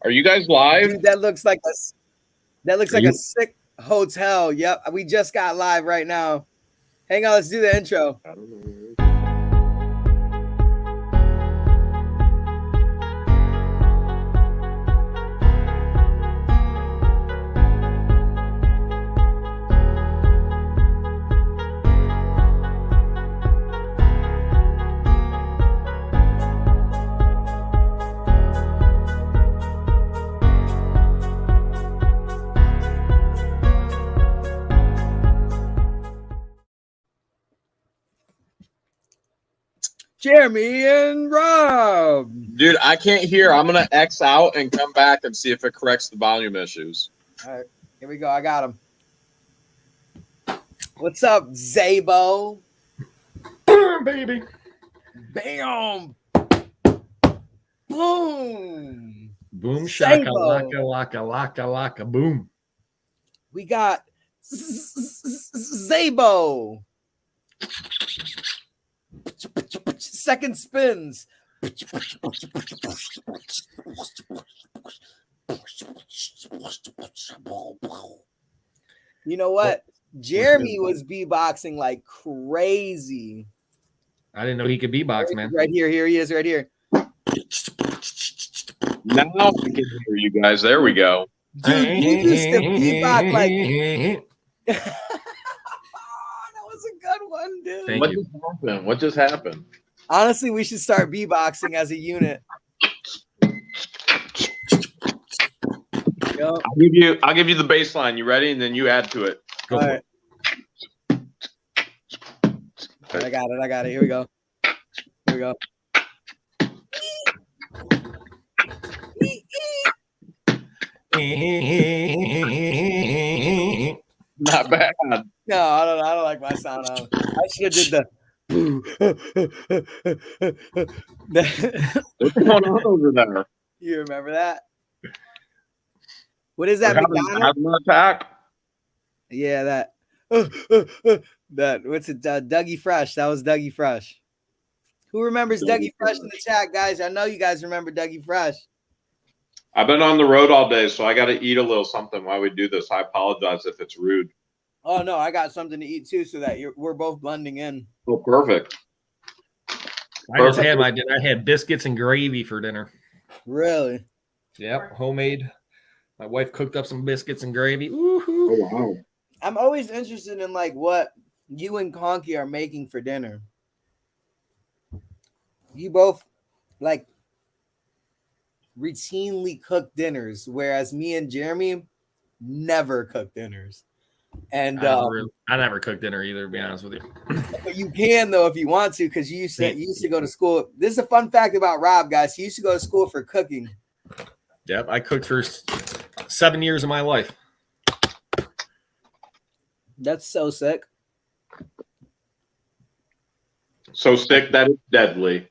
Are you guys live? Dude, that looks like a sick hotel. Yep, we just got live right now. Hang on, let's do the intro. I don't know. Jeremy and Rob. Dude, I can't hear. I'm gonna X out and come back and see if it corrects the volume issues. All right, here we go. I got him. What's up, Zabo? Baby. Bam. Boom. Boom shaka Zabo. laka boom. We got Zabo. Second spins. You know what? Jeremy was beatboxing like crazy. I didn't know he could beatbox, man. Right here. Here he is, right here. Now I can hear you guys. There we go. Dude, you used to beatbox like. That was a good one, dude. Thank What you. just happened? What just happened? Honestly, we should start beatboxing as a unit. Yo, I'll give you the bass line. You ready? And then you add to it. Go all for right. it. I got it. Here we go. Not bad. No, I don't like my sound on. I should have did the. What's going on over there? You remember that? What is that? We're having McDonald's? asthma attack? Yeah, that. That. What's it? Dougie Fresh. That was Dougie Fresh. Who remembers Dougie Fresh in the chat, guys? I know you guys remember Dougie Fresh. I've been on the road all day, so I got to eat a little something while we do this. I apologize if it's rude. Oh no, I got something to eat too, so that we're both blending in. Oh, perfect. I had biscuits and gravy for dinner. Really? Yep, homemade. My wife cooked up some biscuits and gravy. Oh, Woohoo. wow. I'm always interested in like what you and Conky are making for dinner. You both like routinely cook dinners, whereas me and Jeremy never cook dinners. And I never cooked dinner either, to be honest with you. but you can though if you want to, because you used to go to school. This is a fun fact about Rob, guys. He used to go to school for cooking. Yep, I cooked for 7 years of my life. That's so sick. So sick that it's deadly.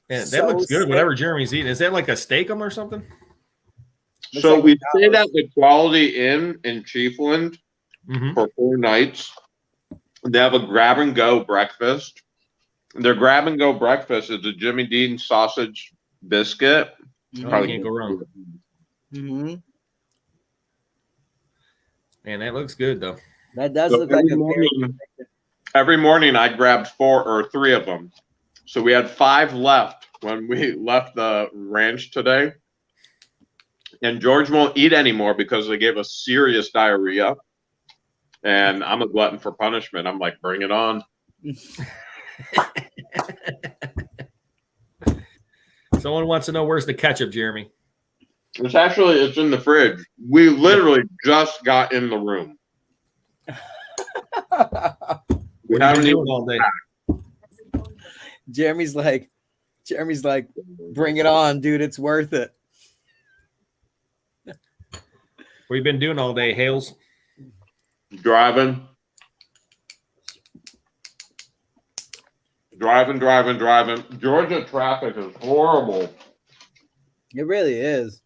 Yeah, that So looks good. sick. Whatever Jeremy's eating. Is that like a steakum or something? Looks So like we stayed McDonald's. at the Quality Inn in Chiefland Mm-hmm. for 4 nights. They have a grab and go breakfast. Their grab and go breakfast is a Jimmy Dean sausage biscuit. Oh, you can't go wrong. Mm-hmm. Man, that looks good though. That does So look like every morning I grabbed 4 or 3 of them. So we had 5 left when we left the ranch today. And George won't eat anymore because they gave us serious diarrhea. And I'm a glutton for punishment. I'm like, bring it on. Someone wants to know where's the ketchup, Jeremy. It's in the fridge. We literally just got in the room. What have you been doing all day? Jeremy's like, bring it on, dude. It's worth it. What have you been doing all day, Hales? Driving. Georgia traffic is horrible. It really is.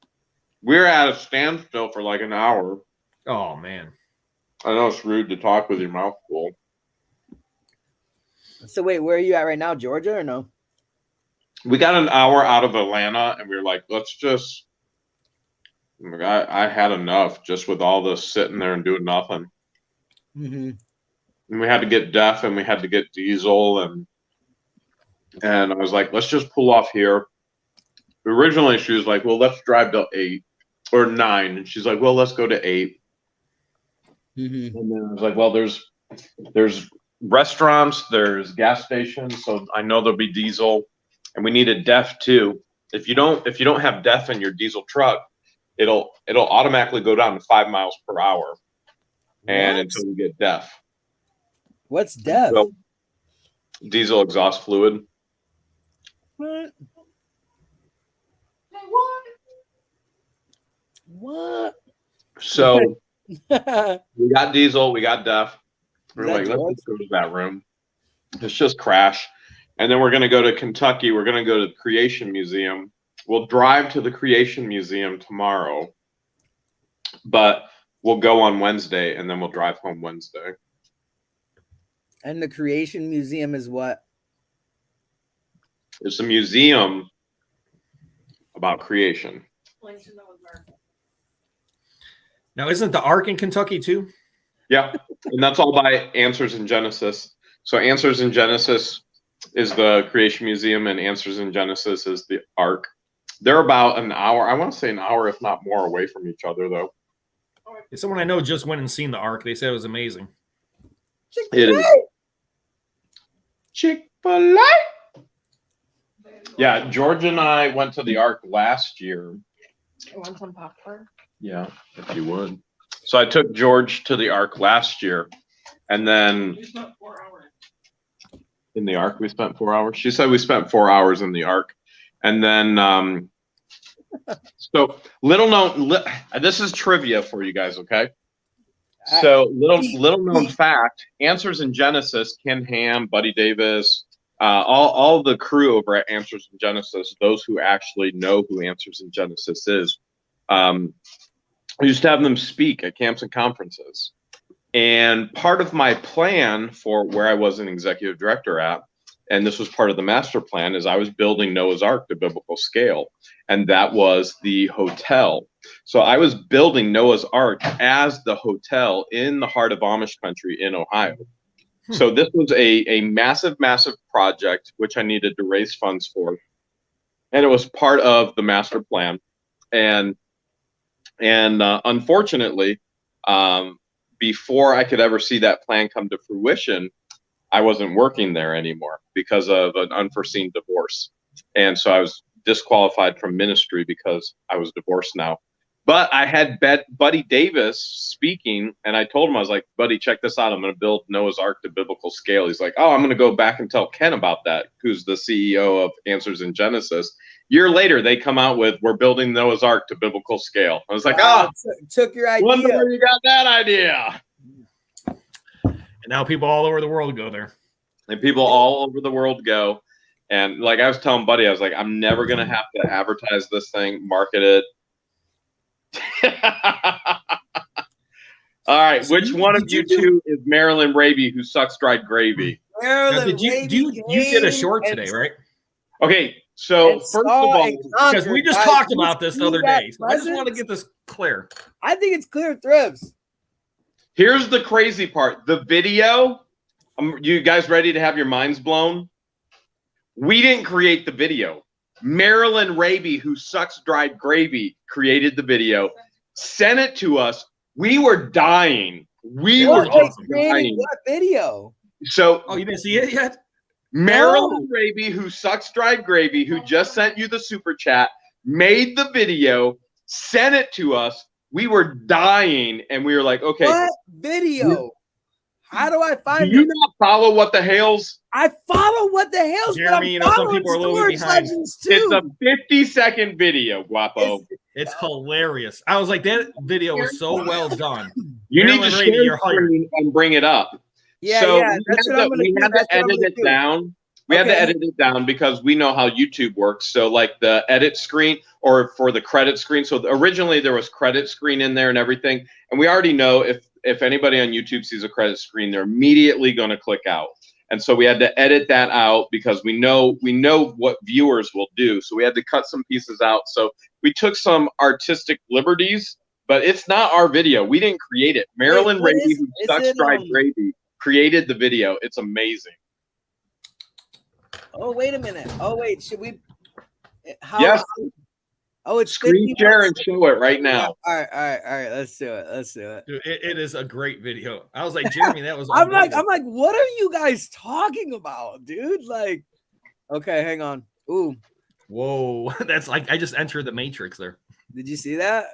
We're at a standstill for like an hour. Oh man. I know it's rude to talk with your mouth full. So wait, where are you at right now, Georgia or no? We got an hour out of Atlanta, and we were like, let's just I had enough just with all this sitting there and doing nothing. Mm-hmm. And we had to get DEF and we had to get diesel and I was like, let's just pull off here. Originally, she was like, well, let's drive to 8 or 9. And she's like, well, let's go to 8. Mm-hmm. And then I was like, well, there's restaurants, there's gas stations, so I know there'll be diesel, and we need a DEF too. If you don't have DEF in your diesel truck, it'll automatically go down to 5 miles per hour, and until we get DEF. What's DEF? So, diesel exhaust fluid. What? So we got diesel, we got DEF. We're like, George? let's just go to that room. Let's just crash. And then we're going to go to Kentucky. We're going to go to the Creation Museum. We'll drive to the Creation Museum tomorrow, but we'll go on Wednesday, and then we'll drive home Wednesday. And the Creation Museum is what? It's a museum about creation. Now, isn't the Ark in Kentucky too? Yeah, and that's all by Answers in Genesis. So Answers in Genesis is the Creation Museum, and Answers in Genesis is the Ark. They're about an hour, I want to say an hour, if not more, away from each other, though. Someone I know just went and seen the Ark. They said it was amazing. It is. Chick-fil-A. Yeah, George and I went to the Ark last year. I want some popcorn. Yeah, if you would. So I took George to the Ark last year, and then We spent 4 hours. in the Ark we spent 4 hours. She said we spent 4 hours in the Ark, and then so little known. This is trivia for you guys, okay? So little known fact: Answers in Genesis, Ken Ham, Buddy Davis, all the crew over at Answers in Genesis, those who actually know who Answers in Genesis is, I used to have them speak at camps and conferences. And part of my plan for where I was an executive director at, and this was part of the master plan, is I was building Noah's Ark to biblical scale. And that was the hotel. So I was building Noah's Ark as the hotel in the heart of Amish country in Ohio. So this was a massive, massive project, which I needed to raise funds for. And it was part of the master plan. And unfortunately, before I could ever see that plan come to fruition, I wasn't working there anymore because of an unforeseen divorce. And so I was disqualified from ministry because I was divorced now. But I had Buddy Davis speaking, and I told him, I was like, Buddy, check this out. I'm going to build Noah's Ark to biblical scale. He's like, oh, I'm going to go back and tell Ken about that, who's the CEO of Answers in Genesis. Year later, they come out with, we're building Noah's Ark to biblical scale. I was like, took your idea. Wonder where you got that idea. And now people all over the world go there. And people all over the world go. And like I was telling Buddy, I was like, I'm never going to have to advertise this thing, market it. All right, which one of you two is Marilyn Raby who sucks dried gravy? Now, you did a short today, right? Okay, so first of all, because we just talked about this the other day. So I just want to get this clear. I think it's clear thrips. Here's the crazy part. The video, you guys ready to have your minds blown? We didn't create the video. Marilyn Raby, who sucks dried gravy, created the video, sent it to us. We were dying. We were just dying. What video? So, you didn't see it yet? Marilyn Raby, who sucks dried gravy, who just sent you the super chat, made the video, sent it to us. We were dying, and we were like, okay. What video? How do I find it? Do you not follow What the Hales? I follow What the Hales, Jeremy, but I'm some people are a little bit behind. It's a 50-second video, Guapo. It's hilarious. I was like, that video was so well done. You Marilyn need to Raby, share you're hired. and bring it up. Yeah, so yeah. we had to edit it down. We had to edit it down because we know how YouTube works. So like the edit screen or for the credit screen. So originally there was credit screen in there and everything. And we already know if anybody on YouTube sees a credit screen, they're immediately going to click out. And so we had to edit that out because we know what viewers will do. So we had to cut some pieces out. So we took some artistic liberties, but it's not our video. We didn't create it. Marilyn Raby, who sucks dried gravy, created the video. It's amazing. Oh, wait a minute. Oh, wait. Should we? Yes. Oh, it's screen share and show it right now. Yeah. All right. Let's do it. Dude, it is a great video. I was like, Jeremy, that was. I'm like, what are you guys talking about, dude? Like, okay, hang on. Ooh, whoa, that's like I just entered the Matrix there. Did you see that?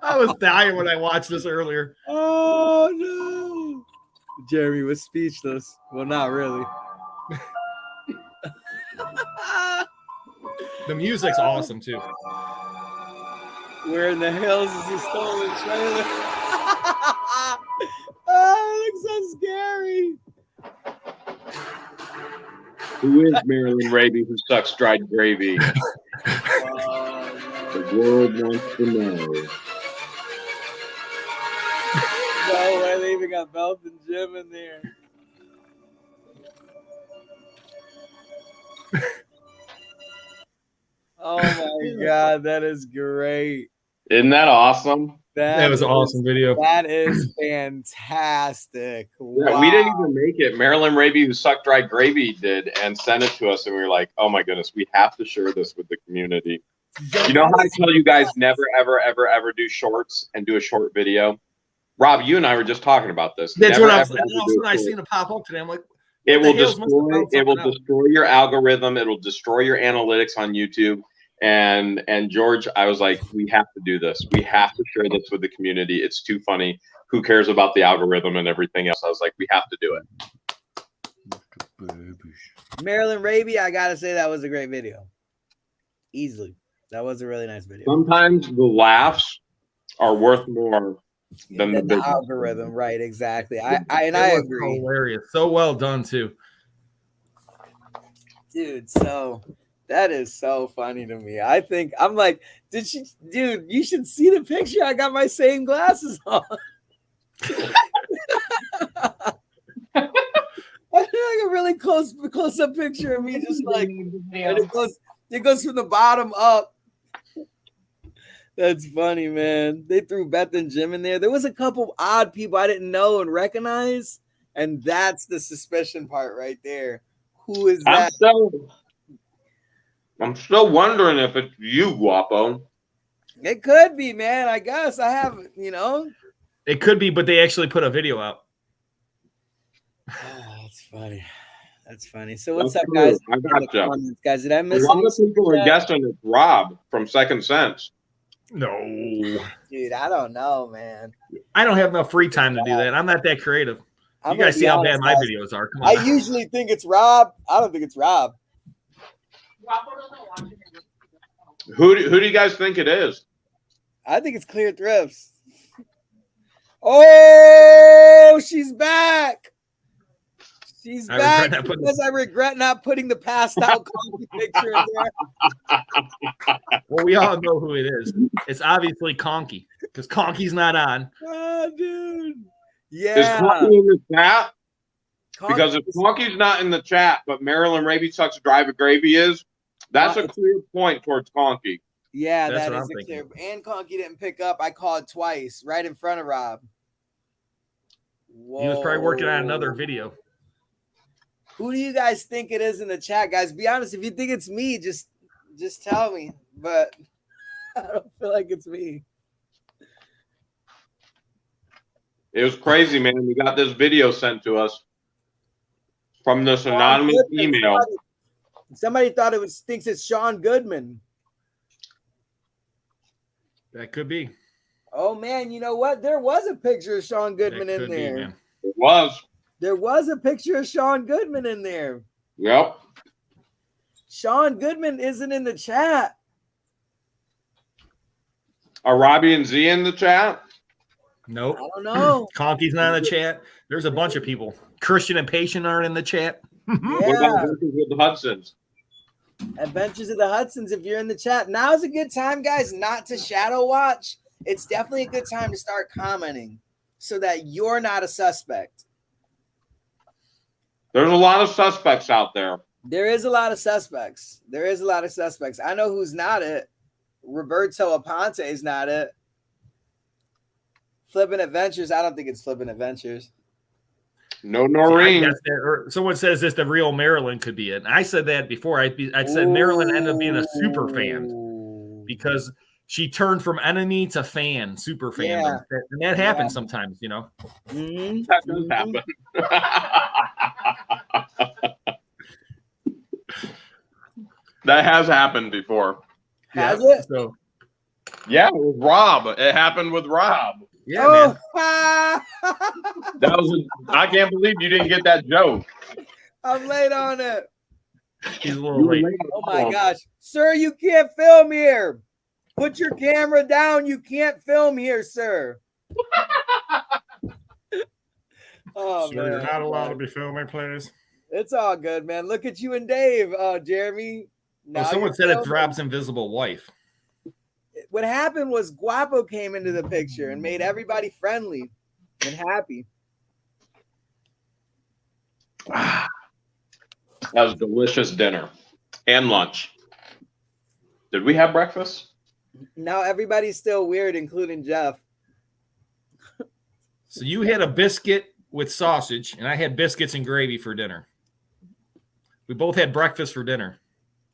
I was dying when I watched this earlier. Oh no, Jeremy was speechless. Well, not really. The music's awesome too. Where in the hills is the stolen trailer? Oh, it looks so scary. Who is Marilyn Raby who sucks dried gravy? The world wants to know. No way, they even got Belt and Jim in there. Oh my God, that is great. Isn't that awesome? That was an awesome video. That is fantastic. Wow. Yeah, we didn't even make it. Marilyn Raby, who sucked dried gravy, did and sent it to us, and we were like, "Oh my goodness, we have to share this with the community." You know how I tell you guys never, ever, ever, ever do shorts and do a short video? Rob, you and I were just talking about this. That's never, what ever, when I seen it pop up today. I'm like, it will destroy your algorithm. It'll destroy your analytics on YouTube. And George, I was like, we have to do this. We have to share this with the community. It's too funny. Who cares about the algorithm and everything else? I was like, we have to do it. Marilyn Raby, I gotta say that was a great video. Easily. That was a really nice video. Sometimes the laughs are worth more than the algorithm, right? Exactly. I agree. Hilarious. So well done too. Dude, so that is so funny to me. I'm like, dude, you should see the picture. I got my same glasses on. I like a really close up picture of me, just like, and it goes from the bottom up. That's funny, man. They threw Beth and Jim in there. There was a couple odd people I didn't know and recognize, and that's the suspicion part right there. Who is that? I'm still wondering if it's you, Guapo. It could be, man. I guess I have, It could be, but they actually put a video out. That's funny. That's funny. So what's up, guys? I got you. Guys, did I miss? A lot of people are guessing it's Rob from Second Sense. No, dude, I don't know, man. I don't have enough free time to do that. I'm not that creative. You guys see how bad my videos are. Come on. I usually think it's Rob. I don't think it's Rob. Who do you guys think it is? I think it's Clear Thrifts. Oh, she's back. She's back because I regret not putting the passed out coffee picture in there. Well, we all know who it is. It's obviously Conky because Conky's not on. Oh, dude. Yeah. Is Conky in the chat? Because if Conky's not in the chat, but Marilyn Raby Sucks Drive Gravy is, that's a clear point towards Conky. Yeah, that is a clear. And Conky didn't pick up. I called twice, right in front of Rob. Whoa. He was probably working on another video. Who do you guys think it is in the chat, guys? Be honest. If you think it's me, just tell me. But I don't feel like it's me. It was crazy, man. We got this video sent to us from this anonymous email. Somebody thought thinks it's Sean Goodman. That could be. Oh man, you know what? There was a picture of Sean Goodman in there. It was. There was a picture of Sean Goodman in there. Yep. Sean Goodman isn't in the chat. Are Robbie and Z in the chat? Nope. I don't know. Conky's not in the chat. There's a bunch of people. Christian and Patient aren't in the chat. Yeah. What about with the Hudsons? Adventures of the Hudsons, if you're in the chat. Now's a good time, guys, not to shadow watch. It's definitely a good time to start commenting so that you're not a suspect. There's a lot of suspects out there. There is a lot of suspects. I know who's not it. Roberto Aponte is not it. Flippin' Adventures. I don't think it's Flippin' Adventures. No Noreen. Or someone says this, the real Marilyn could be it. And I said that before. I said Marilyn ended up being a super fan because she turned from enemy to fan, super fan. Yeah. And that happens sometimes, you know. Mm-hmm. That does happen. That has happened before. Has it? So, Yeah, with Rob. It happened with Rob. yeah, man. That was. I can't believe you didn't get that joke. I'm late on it. He's a little late. Oh my gosh. Sir, you can't film here. Put your camera down. You can't film here, sir. Oh, So man. you're not allowed to be filming, please. It's all good, man. Look at you and Dave, Jeremy. Now someone you're said it's filming. Rob's invisible wife. What happened was Guapo came into the picture and made everybody friendly and happy. That was delicious dinner and lunch. Did we have breakfast? Now everybody's still weird, including Jeff. So you had a biscuit with sausage, and I had biscuits and gravy for dinner. We both had breakfast for dinner.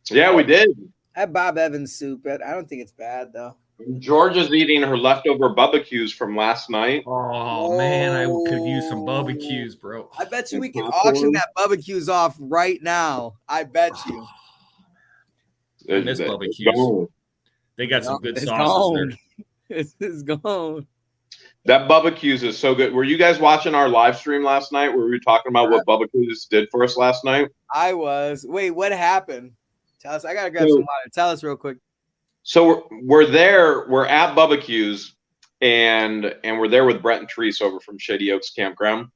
Yeah, we did. I had Bob Evans soup, but I don't think it's bad though. Georgia's eating her leftover Bubba Cues from last night. Oh, man, I could use some Bubba Cues, bro. I bet you we can auction that Bubba Cues off right now. I bet you. I miss Bubba Cues. They got some good sauces there. It's gone. That Bubba Cues is so good. Were you guys watching our live stream last night where we were talking about what Bubba Cues did for us last night? I was. Wait, what happened? Tell us. I gotta grab some water. Tell us real quick. So we're there. We're at Bubba Cues, and we're there with Brett and Therese over from Shady Oaks Campground.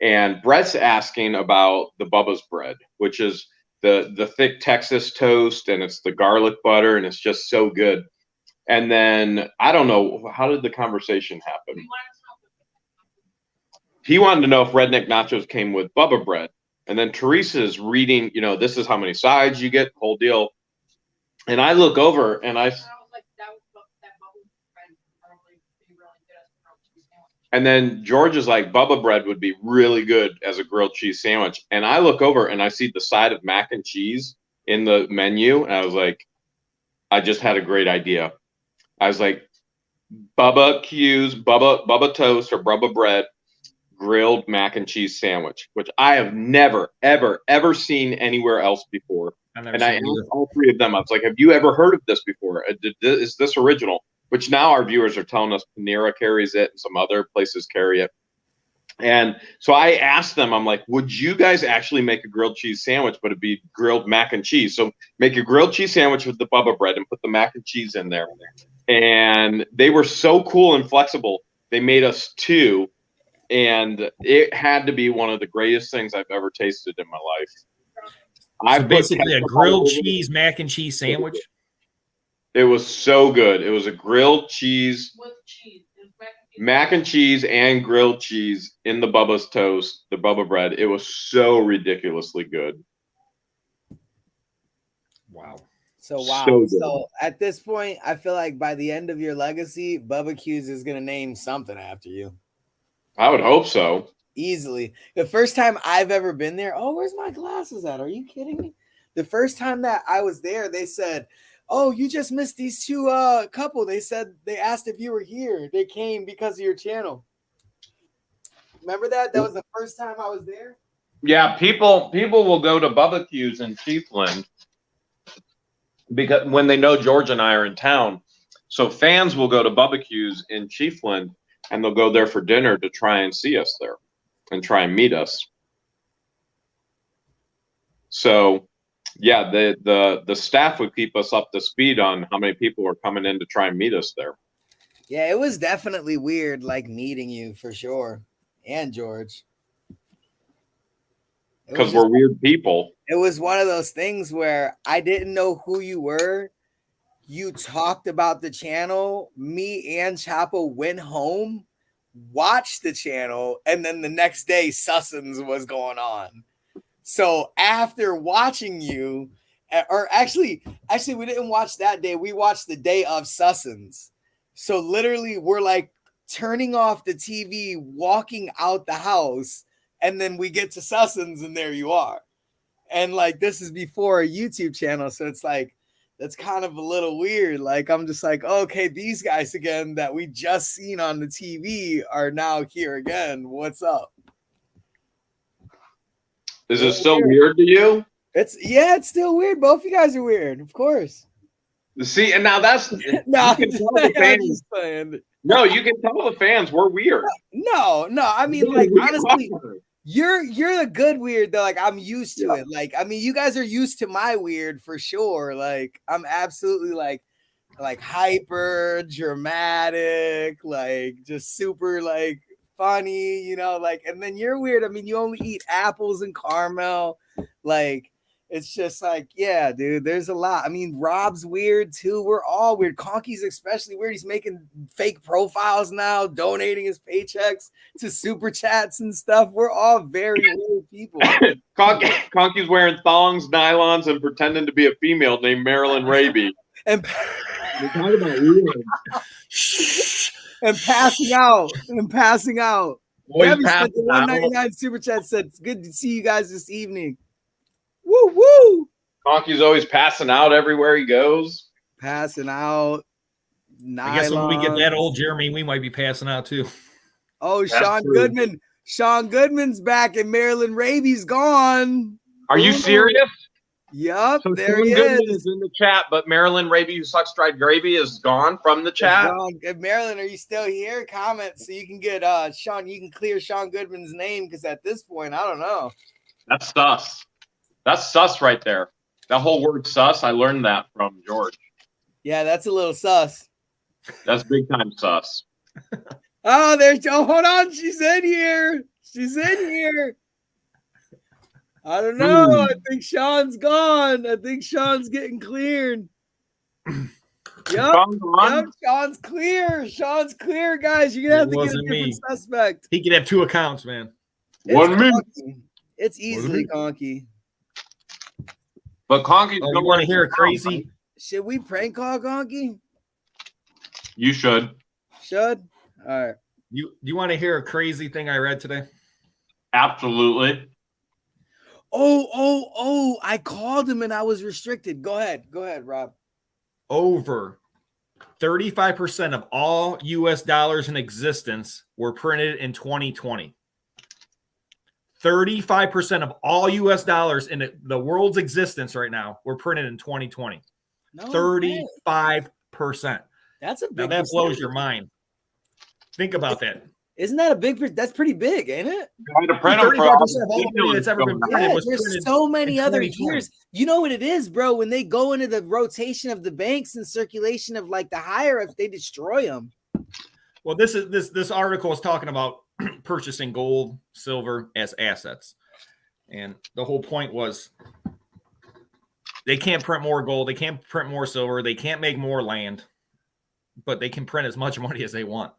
And Brett's asking about the Bubba's bread, which is the thick Texas toast, and it's the garlic butter, and it's just so good. And then I don't know, how did the conversation happen? He wanted to know if redneck nachos came with Bubba bread. And then Teresa's reading, this is how many sides you get, whole deal. And I look over and and then George is like, Bubba bread would be really good as a grilled cheese sandwich. And I look over and I see the side of mac and cheese in the menu. And I was like, I just had a great idea. I was like, Bubba Cues, Bubba toast or Bubba bread, grilled mac and cheese sandwich, which I have never, ever seen anywhere else before. And I asked all three of them, I was like, have you ever heard of this before? Is this original? Which now our viewers are telling us Panera carries it and some other places carry it. And so I asked them, I'm like, would you guys actually make a grilled cheese sandwich, but it'd be grilled mac and cheese? So make a grilled cheese sandwich with the Bubba bread and put the mac and cheese in there. And they were so cool and flexible. They made us two. And it had to be one of the greatest things I've ever tasted in my life. So basically a grilled cheese mac and cheese sandwich. It was so good. It was a grilled cheese with cheese. Mac and cheese and grilled cheese in the Bubba's toast, the Bubba bread. It was so ridiculously good. Wow. So at this point, I feel like by the end of your legacy, Bubba Cues is going to name something after you. I would hope so. Easily. The first time I've ever been there. Oh, where's my glasses at? Are you kidding me? The first time that I was there, they said, oh, you just missed these two couple. They said they asked if you were here. They came because of your channel. Remember that? That was the first time I was there. Yeah, people will go to Bubba Cues in Chiefland because when they know George and I are in town. So fans will go to Bubba Cues in Chiefland and they'll go there for dinner to try and see us there and try and meet us. So yeah, the staff would keep us up to speed on how many people are coming in to try and meet us there. Yeah, it was definitely weird, like meeting you for sure. And George. because we're weird people. It was one of those things where I didn't know who you were. You talked about the channel. Me and Chapo went home, watched the channel, and then the next day Sussins was going on. So after watching you, or actually we didn't watch that day. We watched the day of Sussins. So literally we're like turning off the TV, walking out the house, and then we get to Sussins and there you are. And like, this is before a YouTube channel. So it's like, that's kind of a little weird. Like, I'm just like, okay, these guys again that we just seen on the TV are now here again. What's up? Is it still weird to you? It's still weird. Both of you guys are weird, of course. See, and now that's No, you can tell the fans. No, you can tell the fans we're weird. No. I mean, like, honestly, you're the good weird though. Like, I'm used to it. Like, I mean, you guys are used to my weird for sure. Like, I'm absolutely like hyper dramatic, like just super like funny, you know, like, and then you're weird. I mean, you only eat apples and caramel. Like, it's just like, yeah, dude, there's a lot. I mean, Rob's weird too. We're all weird. Conky's especially weird. He's making fake profiles now, donating his paychecks to super chats and stuff. We're all very weird people. Conky's wearing thongs, nylons, and pretending to be a female named Marilyn Raby. And we're talking about weird. And passing out. Always passing the 199 super chat said, "It's good to see you guys this evening." Woo woo! Conky's always passing out everywhere he goes. Passing out. I guess when we get that old, Jeremy, we might be passing out too. Oh, that's Sean true. Goodman. Sean Goodman's back and Marilyn Raby's gone. Are you serious? Yup, so there Sean he Goodman is. is in the chat, but Marilyn Raby, who sucks dried gravy, is gone from the chat. Marilyn, are you still here? Comment so you can get Sean. You can clear Sean Goodman's name because at this point, I don't know. That's sus. That's sus right there. That whole word sus, I learned that from George. Yeah, that's a little sus. That's big time sus. Oh, there's. Oh, hold on. She's in here. I don't know. I think Sean's gone. I think Sean's getting cleared. Yep, Sean's clear. Sean's clear, guys. You're gonna have to get a different suspect. He could have two accounts, man. It's easily Conky. But Conky's you want to hear a crazy? Should we prank call Conky? You should. Should? All right. You want to hear a crazy thing I read today? Absolutely. Oh, I called him and I was restricted. Go ahead, Rob. Over 35% of all US dollars in existence were printed in 2020. 35% of all US dollars in the world's existence right now were printed in 2020. 35%. That's a big. Now that blows your mind. Think about that. Isn't that a big? That's pretty big, ain't it? 35% of all the money that's ever been printed was printed. There's so many other years. You know what it is, bro? When they go into the rotation of the banks and circulation of like the higher ups, they destroy them. Well, this article is talking about purchasing gold, silver as assets, and the whole point was they can't print more gold, they can't print more silver, they can't make more land, but they can print as much money as they want.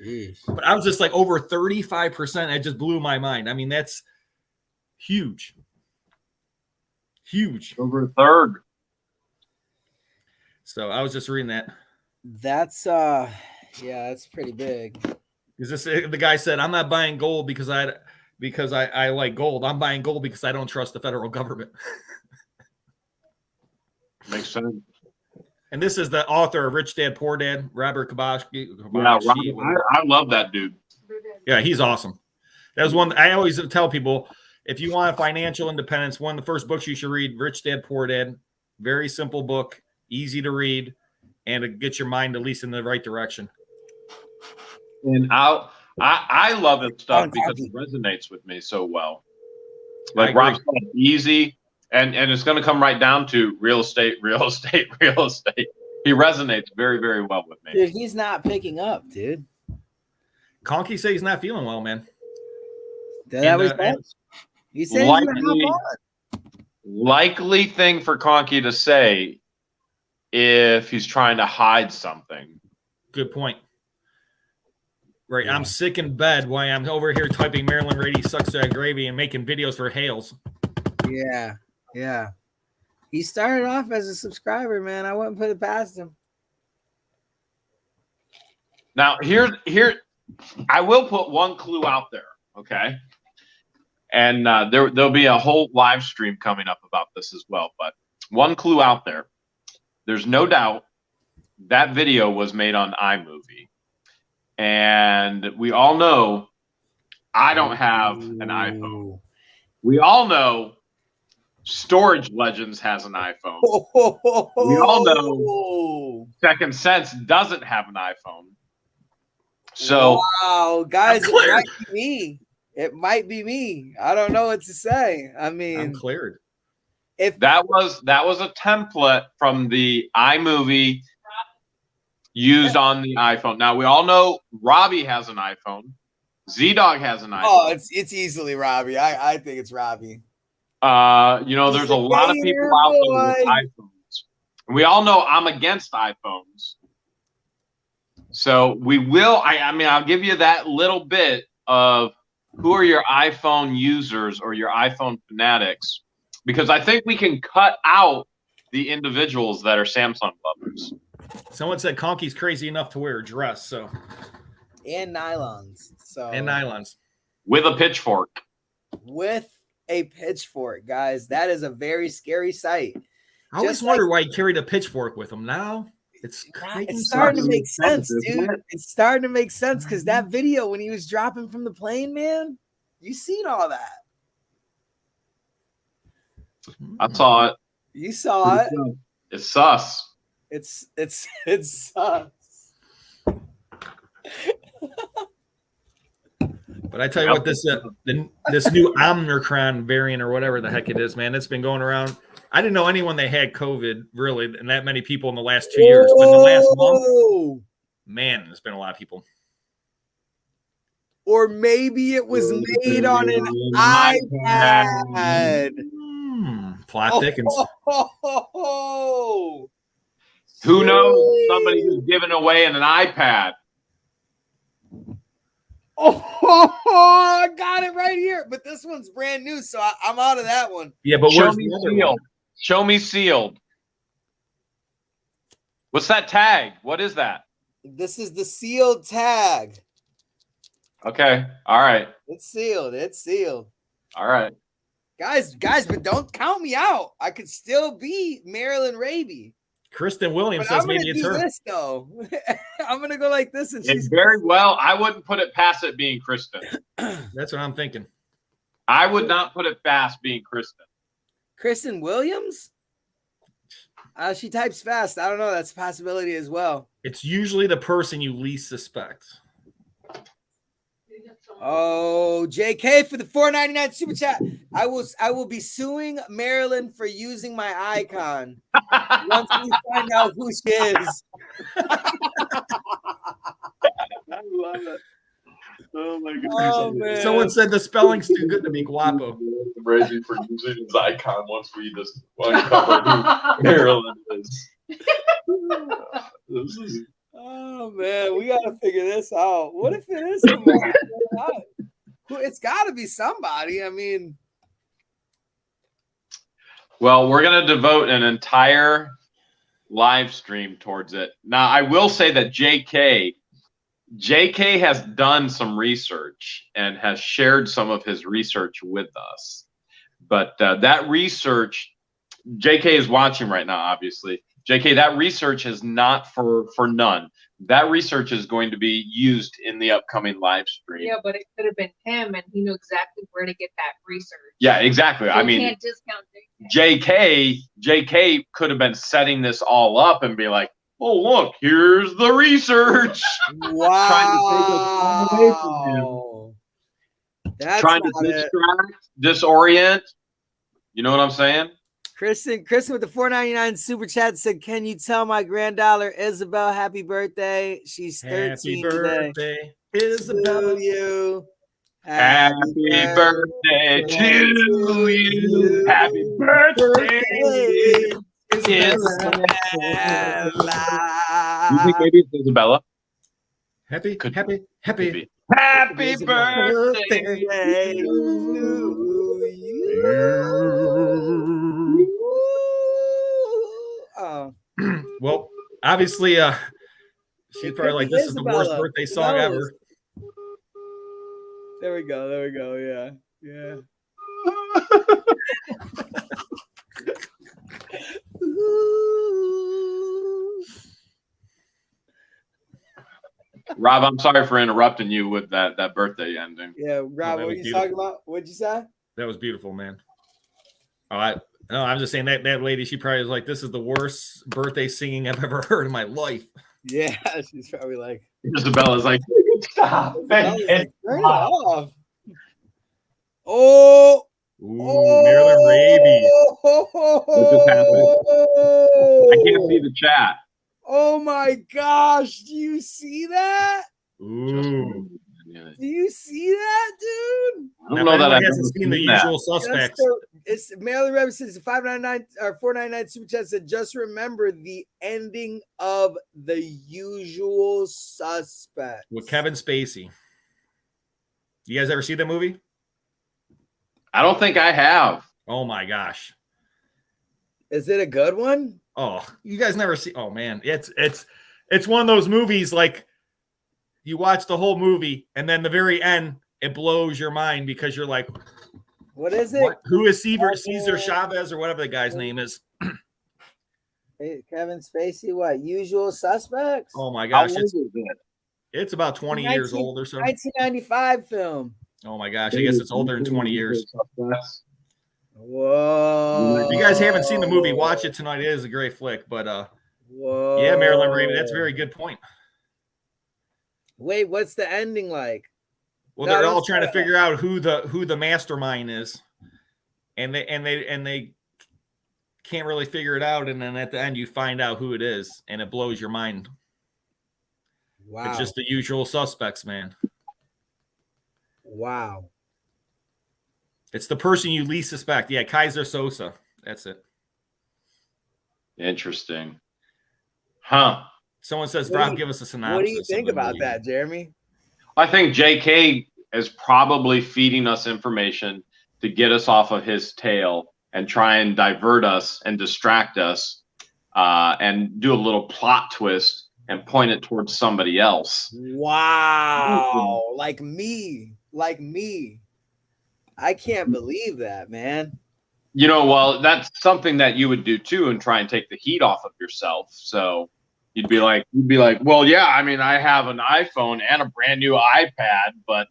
Jeez. But I was just like over 35%. It just blew my mind. I mean, that's huge. Over a third. So I was just reading that. That's that's pretty big. Is this the guy said, I'm not buying gold because I like gold. I'm buying gold because I don't trust the federal government. Makes sense. And this is the author of Rich Dad, Poor Dad, Robert Kiyosaki. Yeah, I love that dude. Yeah, he's awesome. That was one I always tell people, if you want financial independence, one of the first books you should read, Rich Dad, Poor Dad. Very simple book, easy to read, and it gets your mind at least in the right direction. And I love his stuff because it resonates with me so well. Like Rob said, easy. And it's going to come right down to real estate. He resonates very, very well with me. Dude, he's not picking up, dude. Conky said he's not feeling well, man. He said he's gonna hop on. likely thing for Conky to say if he's trying to hide something. Good point. Right, yeah. I'm sick in bed while I'm over here typing Maryland Rady sucks that gravy and making videos for Hales. Yeah, yeah. He started off as a subscriber, man. I wouldn't put it past him. Now, here, I will put one clue out there, okay? And there'll be a whole live stream coming up about this as well. But one clue out there. There's no doubt that video was made on iMovie. And we all know I don't have an iPhone. We all know Storage Legends has an iPhone. We all know Second Sense doesn't have an iPhone. So wow, guys, it might be me. It might be me. I don't know what to say. I mean, I'm cleared. If that was a template from the iMovie used on the iPhone. Now we all know Robbie has an iPhone. Z-Dog has an iPhone. Oh, it's easily Robbie. I think it's Robbie. You know, there's a lot of people out there with iPhones. We all know I'm against iPhones. So we will. I mean, I'll give you that little bit of who are your iPhone users or your iPhone fanatics, because I think we can cut out the individuals that are Samsung lovers. Someone said Conky's crazy enough to wear a dress, so and nylons. So and nylons with a pitchfork. With a pitchfork, guys, that is a very scary sight. I always wonder why he carried a pitchfork with him. Now it's starting to make sense, dude. It's starting to make sense because that video when he was dropping from the plane, man, you seen all that. I saw it. You saw it. It's sus. It's sus. But I tell you what, this new Omicron variant or whatever the heck it is, man, it's been going around. I didn't know anyone that had COVID really, and that many people in the last 2 years. But in the last month, man, there's been a lot of people. Or maybe it was made on an iPad. Plot thickens. Who knows? Somebody who's giving away an iPad. I got it right here. But this one's brand new, so I'm out of that one. Yeah, but Show me sealed. Show me sealed. What's that tag? What is that? This is the sealed tag. Okay. All right. It's sealed. It's sealed. All right. Guys, but don't count me out. I could still be Maryland Raby. Kristen Williams says maybe it's her. This, though. I'm gonna go like this, and she's very well. I wouldn't put it past it being Kristen. That's what I'm thinking. I would not put it past being Kristen. Kristen Williams? She types fast. I don't know. That's a possibility as well. It's usually the person you least suspect. Oh, JK for the $4.99 super chat. I will be suing Maryland for using my icon once we find out who she is. I love it. Oh my god! Oh, man. Someone said the spelling's too good to be Guapo. Reggie for using his icon once we just uncover who Maryland is. Oh man, we gotta figure this out. What if it is somebody? It's got to be somebody. I mean, well, we're gonna devote an entire live stream towards it. Now, I will say that JK has done some research and has shared some of his research with us. But that research, JK is watching right now, obviously. JK, that research is not for none. That research is going to be used in the upcoming live stream. Yeah, but it could have been him, and he knew exactly where to get that research. Yeah, exactly. So I mean, can't discount JK could have been setting this all up and be like, "Oh, look, here's the research." Wow. Trying to take us away from him. That's trying to distract, disorient. You know what I'm saying? Kristen with the $4.99 super chat said, "Can you tell my granddaughter Isabel happy birthday? She's 13 happy birthday, today. Isabel. To you. Happy birthday to you. Happy birthday. Isabella. You think maybe it's Isabella? Happy Could happy be. Happy Isabella. birthday to you. Oh. Well, obviously she's It probably could like, be this is the worst Isabella. birthday Who song knows? ever. There we go. Yeah. Rob, I'm sorry for interrupting you with that birthday ending. Yeah, Rob, that what was are you beautiful. talking about? What'd you say? That was beautiful, man. No, I'm just saying that lady, she probably was like, this is the worst birthday singing I've ever heard in my life. Yeah, she's probably like, Isabella's like, stop. Isabella's Make it like, turn it stop. off. Oh, Ooh, Marilyn Raby. What just happened? I can't see the chat. Oh my gosh, do you see that? Ooh. Do you see that, dude? I Now, don't know if that anyone I've ever hasn't seen the seen that. usual suspects. It's Marilyn Rabbit says 599 or 499 super chat said just remember the ending of The Usual Suspects With Kevin Spacey. You guys ever see the movie? I don't think I have. Oh my gosh. Is it a good one? Oh, you guys never see. Oh man, it's one of those movies like you watch the whole movie and then the very end it blows your mind because you're like, What is it? what? Who is Cesar Chavez or whatever the guy's name is? Hey, Kevin Spacey, what? Usual Suspects? Oh my How gosh, old is it? it's about 20 years old or so. 1995 film. Oh my gosh, I guess it's older than 20 years. Whoa. If you guys haven't seen the movie, watch it tonight. It is a great flick, but Whoa. yeah, Marilyn Raby, that's a very good point. Wait, what's the ending like? Well, No, they're don't all trying to spoil it. figure out who the mastermind is, and they can't really figure it out, and then at the end you find out who it is, and it blows your mind. Wow. It's just the usual suspects, man. Wow. It's the person you least suspect. Yeah, Kaiser Sosa. That's it. Interesting. Huh. Someone says, What do Rob, you- give us a synopsis. What do you of think the about movie. that, Jeremy? I think JK is probably feeding us information to get us off of his tail and try and divert us and distract us and do a little plot twist and point it towards somebody else. Wow. Like me. I can't believe that, man. You know, well, that's something that you would do too and try and take the heat off of yourself. So you'd be like, well, yeah, I mean, I have an iPhone and a brand new iPad, but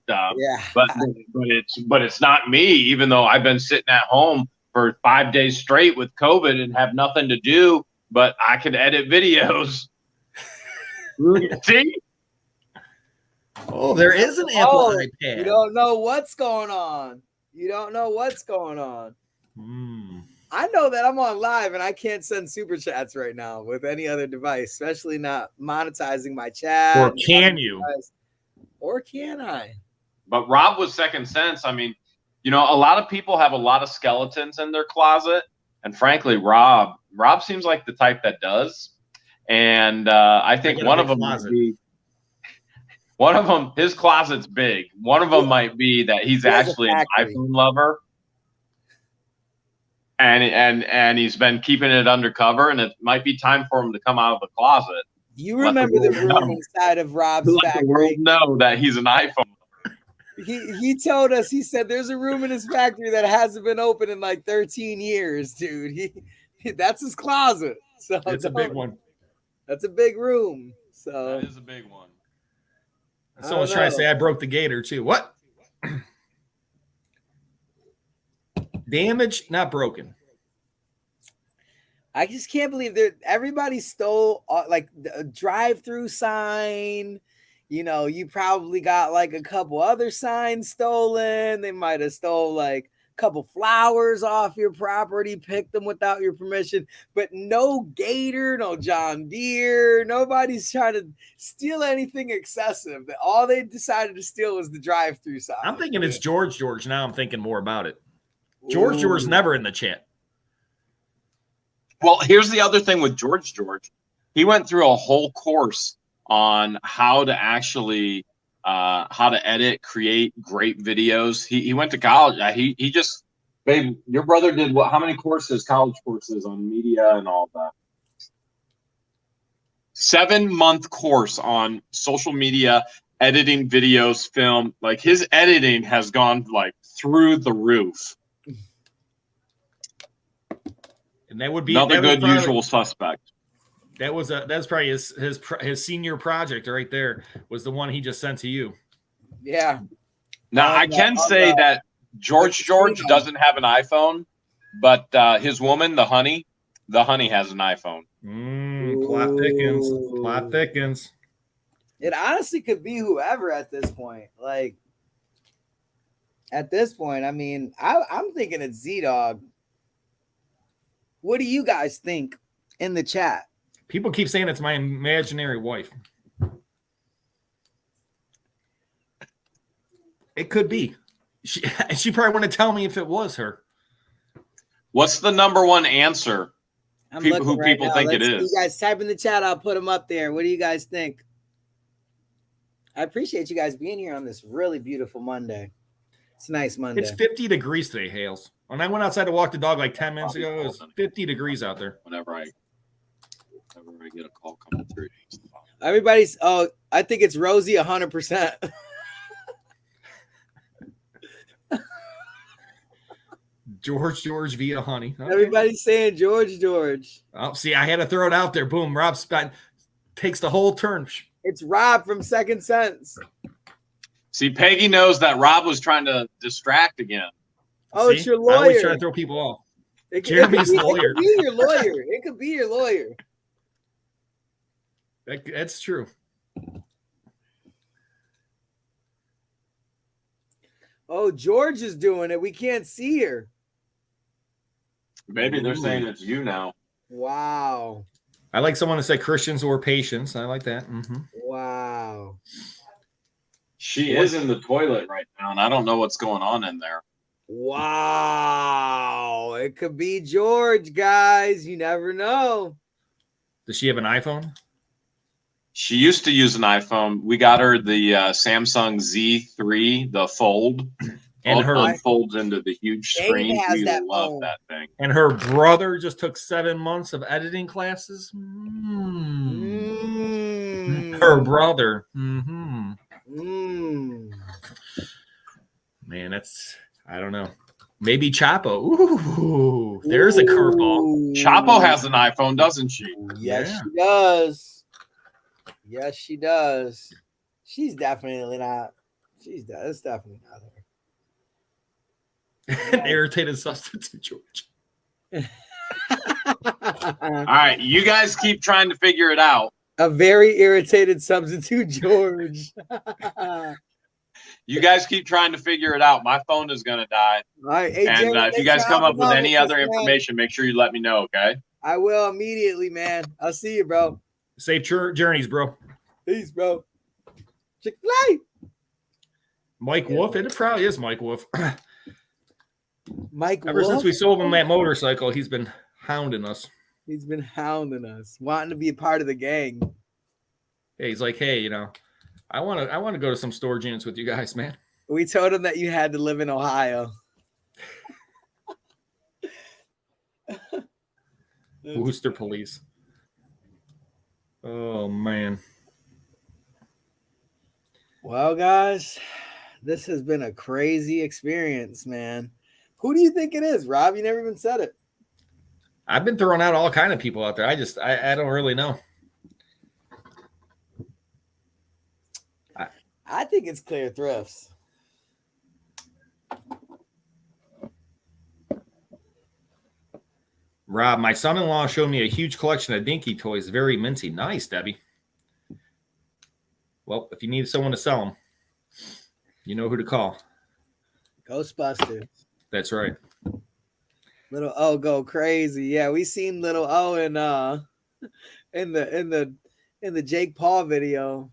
it's not me, even though I've been sitting at home for 5 days straight with COVID and have nothing to do, but I can edit videos. See? Oh, there is an Apple iPad. You don't know what's going on. I know that I'm on live and I can't send super chats right now with any other device, especially not monetizing my chat. Or can you? Or can I? But Rob was second sense. I mean, you know, a lot of people have a lot of skeletons in their closet. And frankly, Rob seems like the type that does. And I think one of them might be, his closet's big. One of them might be that he's actually an iPhone lover. And he's been keeping it undercover, and it might be time for him to come out of the closet. You remember the room inside of Rob's Let the world factory? know that he's an iPhone. He told us, he said there's a room in his factory that hasn't been open in like 13 years, dude. That's his closet. So It's a big one. That's a big room. So That is a big one. Someone's trying to say I broke the gator too. What? Damaged, not broken. I just can't believe that everybody stole like a drive-through sign. You know, you probably got like a couple other signs stolen. They might have stole like couple flowers off your property, pick them without your permission, but no gator, no John Deere. Nobody's trying to steal anything excessive. All they decided to steal was the drive-through sign. I'm thinking it's George. Now I'm thinking more about it. George never in the chat. Well, here's the other thing with George. He went through a whole course on how to actually how to edit, create great videos. He went to college. He just, babe, your brother did what? How many courses, college courses on media and all that? 7-month course on social media, editing videos, film. Like his editing has gone like through the roof. And that would be another good usual suspect. That's probably his senior project right there, was the one he just sent to you. Yeah. Now I can say that George doesn't have an iPhone, but his woman, the honey has an iPhone. Plot thickens. It honestly could be whoever at this point. Like at this point, I mean, I'm thinking it's Z-Dog. What do you guys think in the chat? People keep saying it's my imaginary wife. It could be. She probably wouldn't tell me if it was her. What's the number one answer? People think it is. You guys type in the chat. I'll put them up there. What do you guys think? I appreciate you guys being here on this really beautiful Monday. It's a nice Monday. It's 50 degrees today, Hales. When I went outside to walk the dog like 10 minutes ago, it was 50 degrees out there. Whenever I get a call coming through. Everybody's, I think it's Rosie 100%. George via honey. Okay. Everybody's saying George. Oh, see, I had to throw it out there. Boom. Rob Scott takes the whole turn. It's Rob from Second Sense. See, Peggy knows that Rob was trying to distract again. Oh, see? It's your lawyer. I always try to throw people off. Jeremy's lawyer. It could be your lawyer. It could be your lawyer. That's true. Oh, George is doing it. We can't see her. Maybe they're saying it's you now. Wow. I like someone to say Christians or patients. I like that. Mm-hmm. Wow. She is in the toilet right now, and I don't know what's going on in there. Wow. It could be George, guys. You never know. Does she have an iPhone? She used to use an iPhone. We got her the Samsung Z3, the Fold. And her folds into the huge screen. We love phone. that thing. And her brother just took 7 months of editing classes. Her brother. Mm-hmm. Man, that's, I don't know. Maybe Chapo. Ooh, there's a curveball. Chapo has an iPhone, doesn't she? Yes, she does. Yes, she does. She's definitely not. It's definitely not her. An irritated substitute, George. All right, you guys keep trying to figure it out. A very irritated substitute, George. You guys keep trying to figure it out. My phone is going to die. All right, hey, and Jerry, if you guys come up with any other man. information, make sure you let me know, okay? I will immediately, man. I'll see you, bro. Safe journeys, bro. Peace, bro. Chick-fil-A. Mike Wolfe. It probably is Mike Wolfe. Mike Ever Wolfe? since we sold him that motorcycle, he's been hounding us. He's been hounding us, wanting to be a part of the gang. Yeah, he's like, hey, I want to go to some storage units with you guys, man. We told him that you had to live in Ohio. Worcester police. Oh, man. Well, guys, this has been a crazy experience, man. Who do you think it is, Rob? You never even said it. I've been throwing out all kind of people out there. I don't really know. I think it's Clear Thrifts. Rob, my son-in-law showed me a huge collection of Dinky toys. Very minty. Nice, Debbie. Well, if you need someone to sell them, you know who to call. Ghostbusters. That's right. Little O go crazy. Yeah, we seen Little O in the Jake Paul video.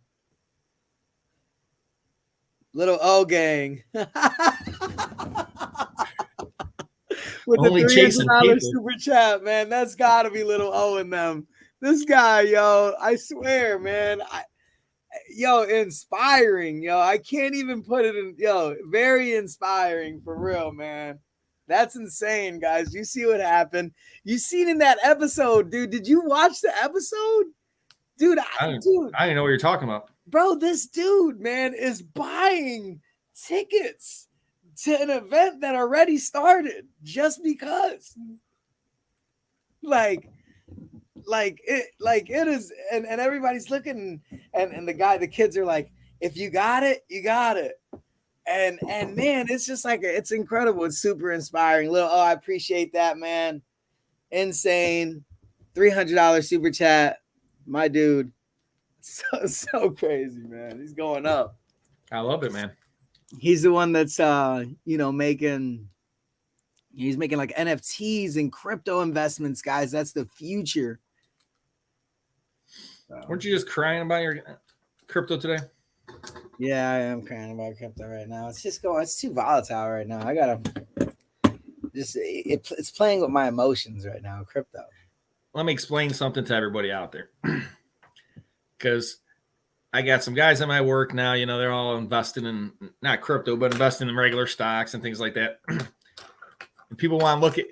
Little O gang. With Only the chasing $300 paper. super chat, man. That's gotta be Little O in them. This guy, yo, I swear, man. Yo, inspiring, yo. I can't even put it in, yo, very inspiring for real, man. That's insane, guys. You see what happened? You seen in that episode, dude. Did you watch the episode? Dude, I didn't know what you're talking about. bro, this dude, man, is buying tickets to an event that already started just because. Like it is, and everybody's looking, and the kids are like, if you got it, you got it. And man, it's just like it's incredible. It's super inspiring. Little I appreciate that, man. Insane. $300 super chat. My dude. So crazy, man. He's going up. I love it, man. He's the one that's making like NFTs and crypto investments, guys. That's the future. Weren't you just crying about your crypto today? Yeah, I am crying about crypto right now. It's just it's too volatile right now. I gotta just it's playing with my emotions right now, crypto. Let me explain something to everybody out there. Because I got some guys at my work now, you know, they're all investing in not crypto, but investing in regular stocks and things like that. And people want to look at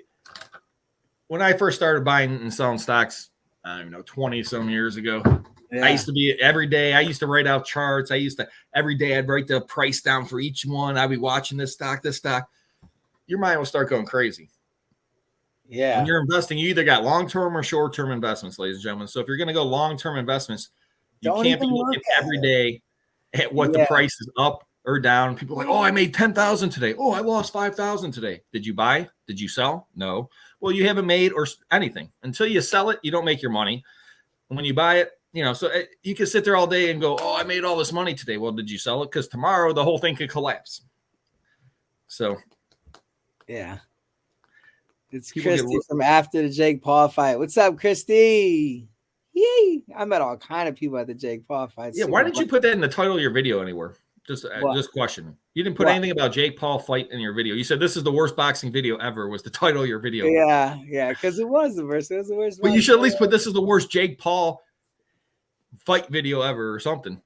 when I first started buying and selling stocks, I don't know, 20 some years ago. Yeah. I used to be every day. I used to write out charts. Every day I'd write the price down for each one. I'd be watching this stock. Your mind will start going crazy. Yeah. When you're investing, you either got long-term or short-term investments, ladies and gentlemen. So if you're going to go long-term investments, you can't be looking every day at what the price is up or down. People are like, oh, I made 10,000 today. Oh, I lost 5,000 today. Did you buy? Did you sell? No. Well, you haven't made or anything. Until you sell it, you don't make your money. And when you buy it, you know, so you can sit there all day and go, oh, I made all this money today. Well, did you sell it? Because tomorrow the whole thing could collapse. So, yeah. It's Christy from after the Jake Paul fight. What's up, Christy? Yee. I met all kind of people at the Jake Paul fight. Yeah, why didn't you put that in the title of your video anywhere? Just question. You didn't put anything about Jake Paul fight in your video. You said this is the worst boxing video ever was the title of your video. Yeah, because it was the worst. It was the worst. But you should at least put this is the worst Jake Paul fight video ever or something.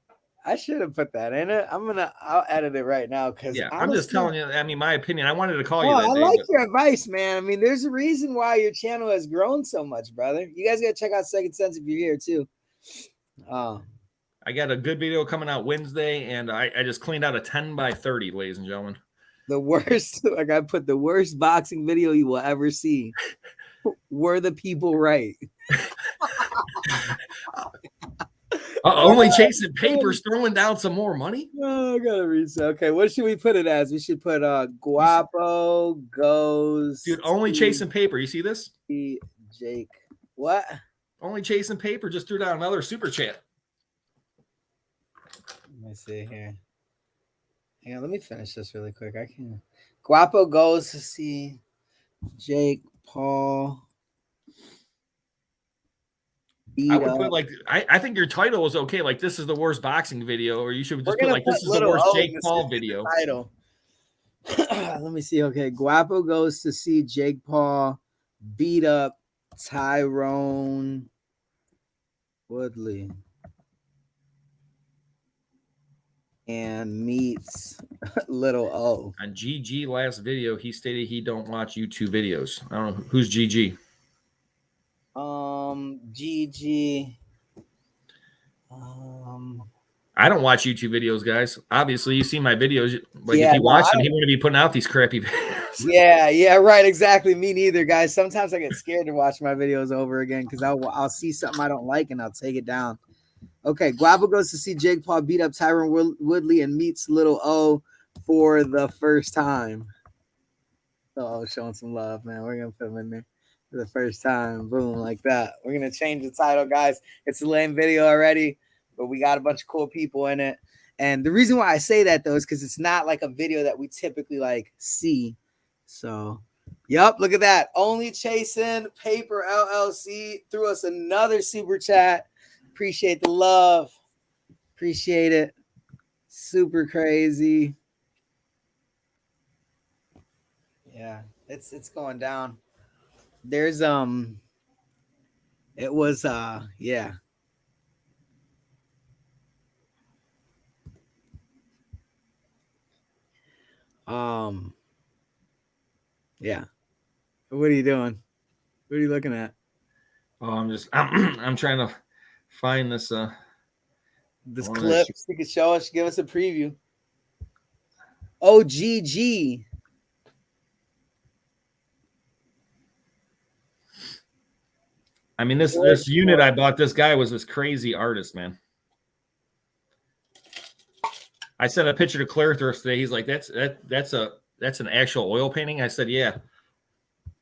I should have put that in it. I'll edit it right now because I'm just telling you. I mean, my opinion. I wanted to call you that. I like your advice, man. I mean, there's a reason why your channel has grown so much, brother. You guys gotta check out Second Sense if you're here too. I got a good video coming out Wednesday, and I just cleaned out a 10x30, ladies and gentlemen. The worst, like I put the worst boxing video you will ever see. Were the people right? Only chasing papers, throwing down some more money. Oh, I gotta read. Okay, what should we put it as? We should put Guapo goes. Dude, only chasing paper. You see this? Jake, what? Only chasing paper. Just threw down another super chat. Let me see here. Hang on, let me finish this really quick. I can. Guapo goes to see Jake Paul. I would put like I think your title was okay. Like this is the worst boxing video, or you should just put like this is the worst Jake Paul video. Title. Let me see. Okay, Guapo goes to see Jake Paul beat up Tyrone Woodley and meets Little O. On GG last video, he stated he don't watch YouTube videos. I don't know who's GG. GG. I don't watch YouTube videos, guys. Obviously, you see my videos. Like if you watch them, he wouldn't be putting out these crappy videos. Yeah, right. Exactly. Me neither, guys. Sometimes I get scared to watch my videos over again because I'll see something I don't like and I'll take it down. Okay, Guapo goes to see Jake Paul beat up Tyrone Woodley and meets Little O for the first time. Oh, showing some love, man. We're gonna put him in there for the first time. Boom, like that. We're gonna change the title, guys. It's a lame video already, but we got a bunch of cool people in it. And the reason why I say that though is because it's not like a video that we typically like see. So, yep, look at that. Only Chasing Paper LLC threw us another super chat. Appreciate the love. Appreciate it. Super crazy. Yeah, it's going down. There's it was yeah. Yeah. What are you doing? What are you looking at? Oh, I'm trying to find this This one of clip. those- You can show us, give us a preview. OGG. I mean, this unit I bought, this guy was this crazy artist, man. I sent a picture to Claire Thursday. He's like, that's an actual oil painting. I said, yeah.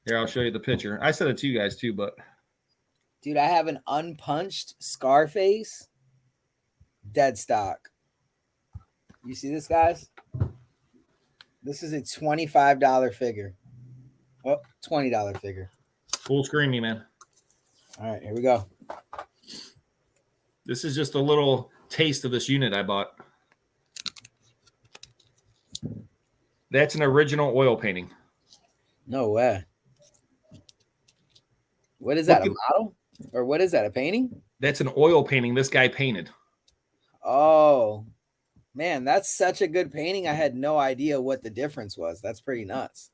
Here, I'll show you the picture. I sent it to you guys too, but Dude, I have an unpunched Scarface dead stock. You see this, guys? This is a $25 figure. Oh, $20 figure. full screen me, man. All right, here we go. This is just a little taste of this unit I bought. That's an original oil painting. No way. What is that, a model? Or what is that, a painting? That's an oil painting this guy painted. Oh, man, that's such a good painting. I had no idea what the difference was. That's pretty nuts.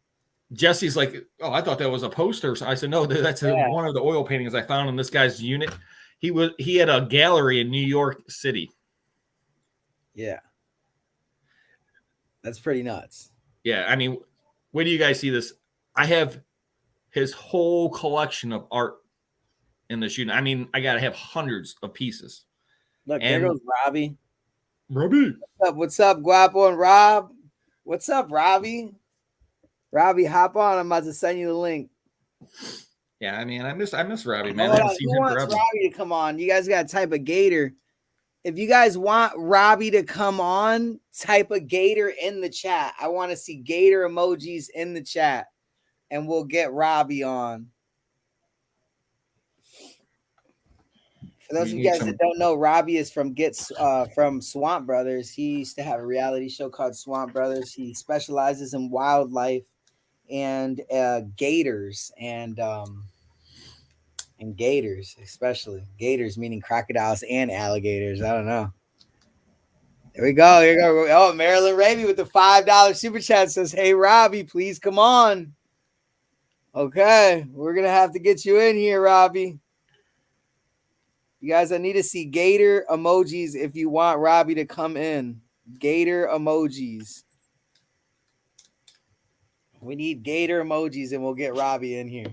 Jesse's like, oh, I thought that was a poster. So I said, no, that's one of the oil paintings I found in this guy's unit. He had a gallery in New York City. Yeah. That's pretty nuts. Yeah, I mean, where do you guys see this? I have his whole collection of art in this unit. I mean, I gotta have hundreds of pieces. Look, there goes Robbie. Robbie. What's up, Guapo and Rob? What's up, Robbie? Robbie, hop on. I'm about to send you the link. Yeah, I mean, I miss Robbie, man. Hold I on. haven't seen Who him wants forever. Robbie to come on? You guys got to type a Gator. If you guys want Robbie to come on, type a Gator in the chat. I want to see Gator emojis in the chat, and we'll get Robbie on. For those of you guys that don't know, Robbie is from from Swamp Brothers. He used to have a reality show called Swamp Brothers. He specializes in wildlife and gators and gators, especially gators, meaning crocodiles and alligators. I don't know. There we go. Here we go. Oh, Marilyn Raby with the $5 super chat says, "Hey Robbie, please come on." Okay, we're gonna have to get you in here, Robbie. You guys, I need to see Gator emojis if you want Robbie to come in. Gator emojis. We need Gator emojis and we'll get Robbie in here.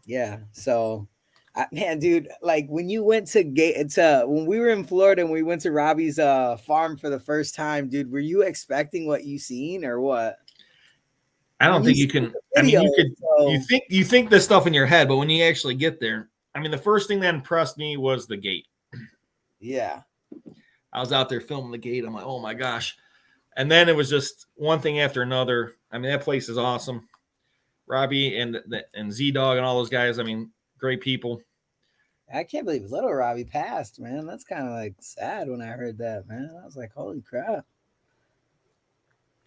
Yeah, so, man, dude, like when you went to when we were in Florida and we went to Robbie's farm for the first time, dude, were you expecting what you seen or what? I don't think you can. I mean, you could. So, You think this stuff in your head, but when you actually get there, I mean, the first thing that impressed me was the gate. yeah. I was out there filming the gate. I'm like, oh my gosh. And then it was just one thing after another. I mean, that place is awesome. Robbie and Z-Dog and all those guys, I mean, great people. I can't believe little Robbie passed, man. That's kind of like sad when I heard that, man. I was like, holy crap.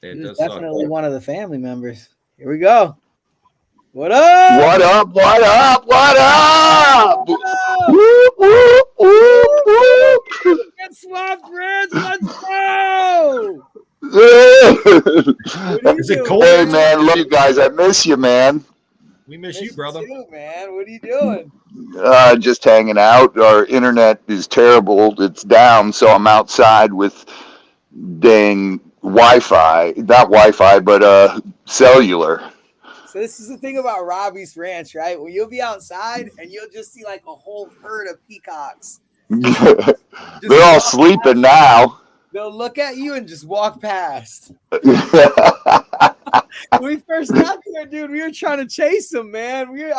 It He was does definitely suck. one of the family members. Here we go. What up? What up? What up? What up? Whoop, whoop, whoop, whoop. Get Swamp Reds. Let's go. Is it cold? Hey, man, love you guys. I miss you, man. We miss you, brother. Too, man. What are you doing? Just hanging out. Our internet is terrible. It's down, so I'm outside with dang Wi-Fi. Not Wi-Fi, but cellular. So this is the thing about Robbie's ranch, right? Well, you'll be outside and you'll just see like a whole herd of peacocks. They're all sleeping now. They'll look at you and just walk past. When we first got there, dude, we were trying to chase them, man. We were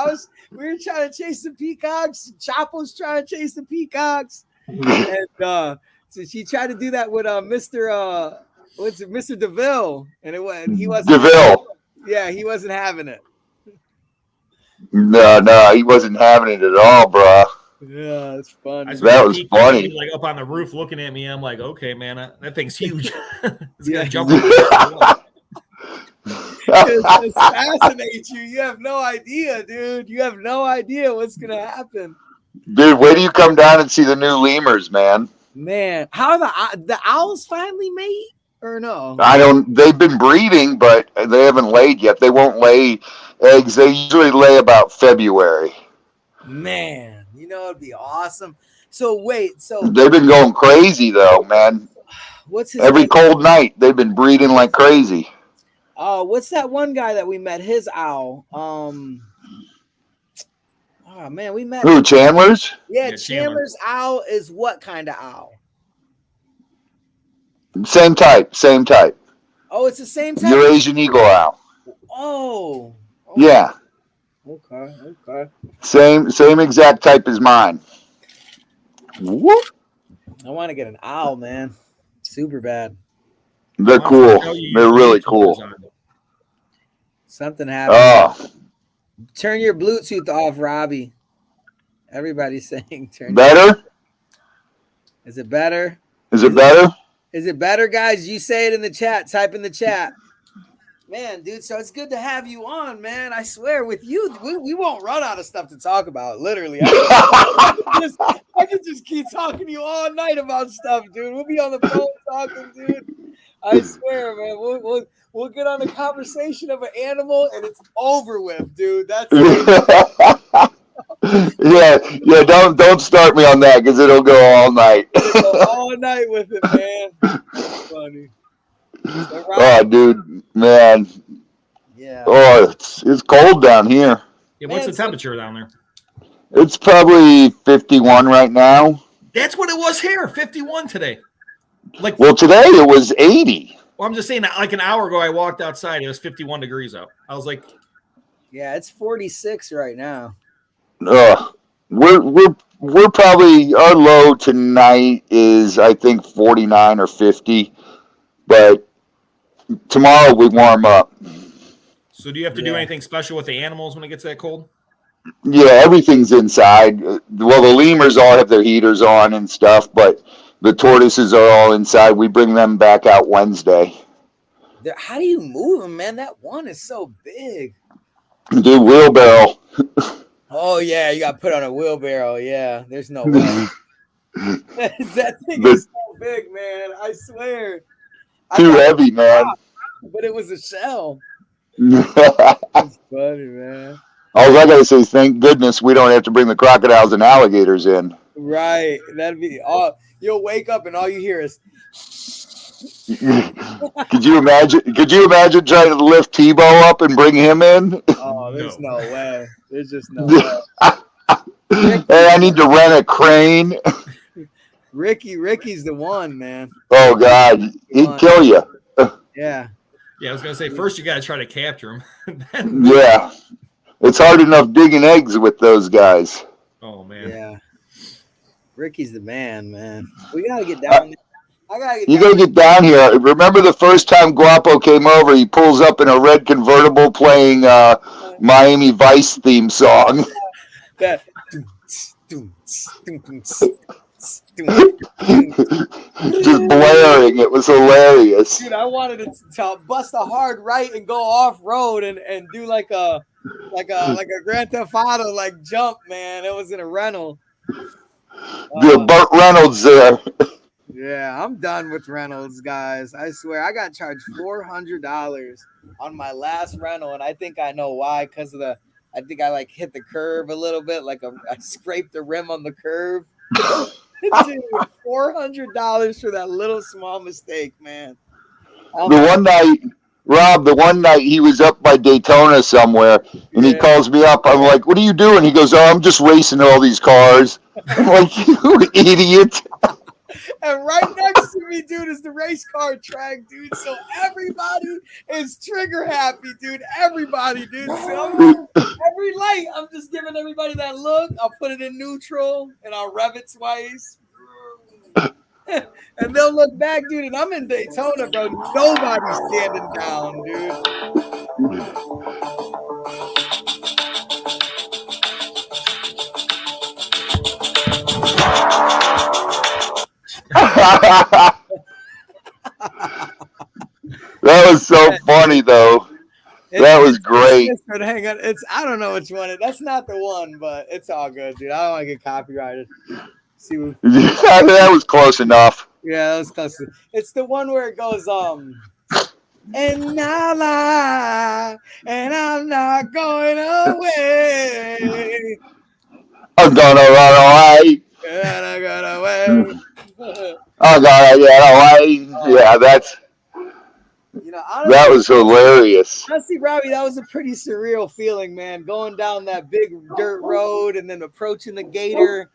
trying to chase the peacocks. Chapo's trying to chase the peacocks. And so she tried to do that with Mr. what's it, Mr. DeVille, and he wasn't. DeVille. Yeah, he wasn't having it. No, he wasn't having it at all, bro. Yeah, it's funny. That was funny. Like up on the roof looking at me. I'm like, okay, man, that thing's huge. It's Yeah. gonna jump over. It fascinates you. You have no idea, dude. You have no idea what's gonna happen. Dude, wait till you come down and see the new lemurs, man. Man, how are the owls finally mate or no? They've been breeding, but they haven't laid yet. They won't lay eggs. They usually lay about February. Man, you know it'd be awesome. So wait, They've been going crazy though, man. what's his Every name? cold night, they've been breeding like crazy. What's that one guy that we met? His owl. Oh man, we met. Who, Chandler's? Yeah, Yeah, Chandler's owl is what kind of owl? Same type. Oh, it's the same type. Eurasian eagle owl. Oh. Yeah, Okay. same exact type as mine. Whoop. I want to get an owl, man. Super bad. They're cool. They're really cool. Something happened. Oh, Turn your Bluetooth off, Robbie. Everybody's saying turn. better? Is it better? Is it better? Is it better, guys? You say it in the chat. Type in the chat. Man, dude, so it's good to have you on, man. I swear, with you, we won't run out of stuff to talk about. Literally, I could just keep talking to you all night about stuff, dude. We'll be on the phone talking, dude. I swear, man. We'll get on a conversation of an animal and it's over with, dude. That's it. yeah. Don't start me on that because it'll go all night. We'll go all night with it, man. That's funny. So, Oh, dude, man. yeah. Oh, it's cold down here. Yeah, what's the temperature down there? It's probably 51 right now. That's what it was here, 51 today. Like, Well, today it was 80. well, I'm just saying, like an hour ago, I walked outside. It was 51 degrees out. I was like, Yeah, it's 46 right now. We're probably, our low tonight is I think 49 or 50, but tomorrow we warm up. so do you have to do anything special with the animals when it gets that cold? Yeah, everything's inside. Well, the lemurs all have their heaters on and stuff, but the tortoises are all inside. We bring them back out Wednesday. How do you move them, man? That one is so big. Do wheelbarrow. Oh, yeah, you got to put on a wheelbarrow. Yeah, there's no way. That thing is so big, man. I swear. Too heavy, man. But it was a shell. All That's funny, man. I gotta say is thank goodness we don't have to bring the crocodiles and alligators in. Right. That'd be all. You'll wake up and all you hear is. Could you imagine trying to lift Tebow up and bring him in? Oh, there's no way. There's just no way. Hey, I need to rent a crane. Ricky's the one, man. Oh God, he'd kill you. Yeah. Yeah, I was going to say, first you got to try to capture them. Yeah, it's hard enough digging eggs with those guys. Oh, man. Yeah. Ricky's the man. We got to get down there. You gotta get down here. Remember the first time Guapo came over, he pulls up in a red convertible playing Miami Vice theme song. That. Just blaring. It was hilarious. Dude, I wanted to bust a hard right and go off road and do like a Grand Theft Auto like jump, man. It was in a rental. Burt Reynolds there. Yeah, I'm done with rentals, guys. I swear, I got charged $400 on my last rental, and I think I know why. Because I think I like hit the curve a little bit, I scraped the rim on the curve. Dude, $400 for that little small mistake, man. The one night he was up by Daytona somewhere, and he calls me up. I'm like, "What are you doing?" He goes, "Oh, I'm just racing all these cars." I'm like, "You idiot!" And right next to me, dude, is the race car track, dude. So everybody is trigger happy, dude. Everybody, dude. So every light, I'm just giving everybody that look. I'll put it in neutral and I'll rev it twice. And they'll look back, dude, and I'm in Daytona, bro. Nobody's standing down, dude. That was so funny, though. That was great. Hang on, I don't know which one. That's not the one, but it's all good, dude. I don't want to get copyrighted. See what, That was close enough. yeah, that was close. It's the one where it goes, and I lie, and I'm not going away. I'm gonna run away. And I got away. I'm gonna get away. Yeah, that's Honestly, that was hilarious. honestly, Robbie, that was a pretty surreal feeling, man. Going down that big dirt road and then approaching the gator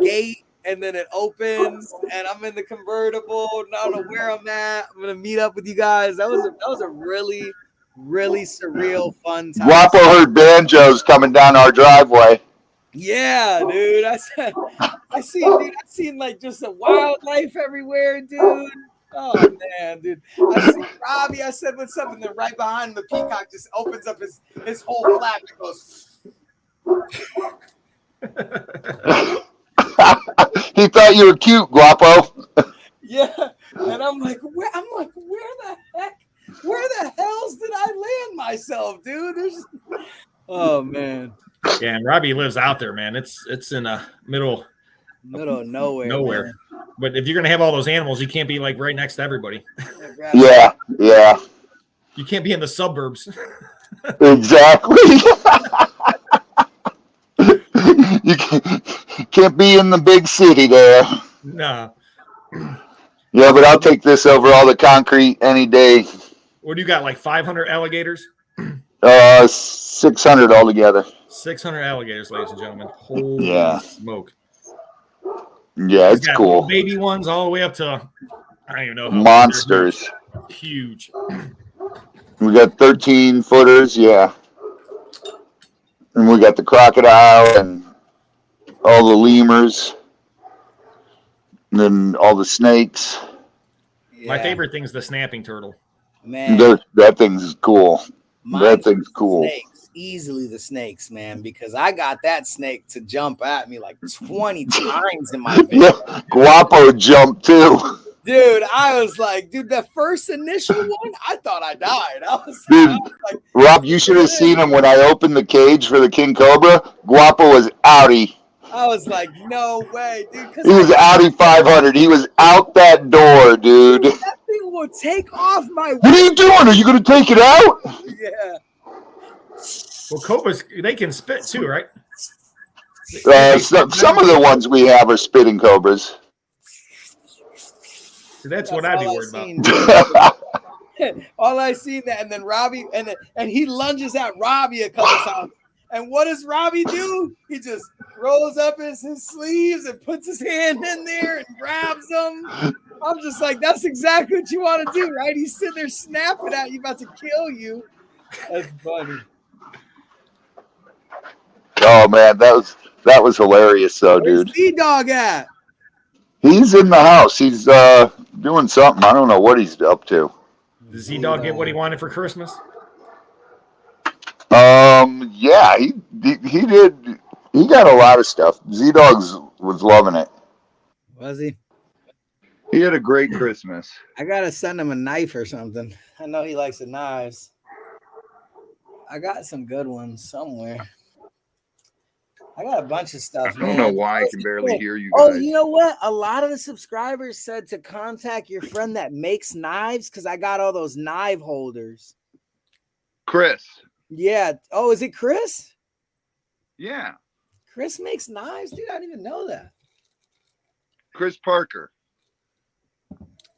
gate, and then it opens, and I'm in the convertible. And I don't know where I'm at. I'm gonna meet up with you guys. That was a really, really surreal, fun time. Guapo heard banjos coming down our driveway. Yeah, dude. I seen like just a wildlife everywhere, dude. Oh man, dude. I see Robbie. I said, "What's up?" And then right behind the peacock just opens up his whole flap and goes. He thought you were cute, Guapo. Yeah, and I'm like, where the hells did I land myself, dude? Oh man. Yeah, and Robbie lives out there, man. It's in a middle of nowhere. Man. But if you're gonna have all those animals, you can't be like right next to everybody. Yeah. You can't be in the suburbs. Exactly. You can't be in the big city there. No. Yeah, but I'll take this over all the concrete any day. What do you got? Like 500 alligators? 600 altogether. 600 alligators, ladies and gentlemen. Holy smoke! Yeah, it's cool. Baby ones all the way up to I don't even know. Monsters. Huge. We got 13 footers, yeah. And we got the crocodile and all the lemurs. And then all the snakes. Yeah. My favorite thing is the snapping turtle. Man, that thing's cool. That thing's cool. Snakes, easily the snakes, man, because I got that snake to jump at me like 20 times in my face. Yeah, Guapo jumped too. Dude, I was like, the first initial one, I thought I died. I was like, Rob, you should have seen him when I opened the cage for the King Cobra. Guapo was outie. I was like, no way, dude. He was outie 500. He was out that door, dude. That thing will take off my. What are you doing? Are you going to take it out? Yeah. Well, cobras, they can spit too, right? Some of the ones we have are spitting cobras. That's what I'd be worried about. All I seen that, and then Robbie, and he lunges at Robbie a couple times. And what does Robbie do? He just rolls up his sleeves and puts his hand in there and grabs them. I'm just like, that's exactly what you want to do, right? He's sitting there snapping at you, about to kill you. That's funny. Oh man, that was hilarious, though, dude. Where's Z-Dog at? He's in the house. He's doing something. I don't know what he's up to. Did Z-Dog get what he wanted for Christmas? Yeah, he did. He got a lot of stuff. Z-Dog's was loving it. Was he? He had a great Christmas. I gotta send him a knife or something. I know he likes the knives. I got some good ones somewhere. I got a bunch of stuff. I don't know why I can barely hear you Oh, guys. you know what? A lot of the subscribers said to contact your friend that makes knives because I got all those knife holders. Chris. Yeah. Oh, is it Chris? Yeah. Chris makes knives? Dude, I didn't even know that. Chris Parker.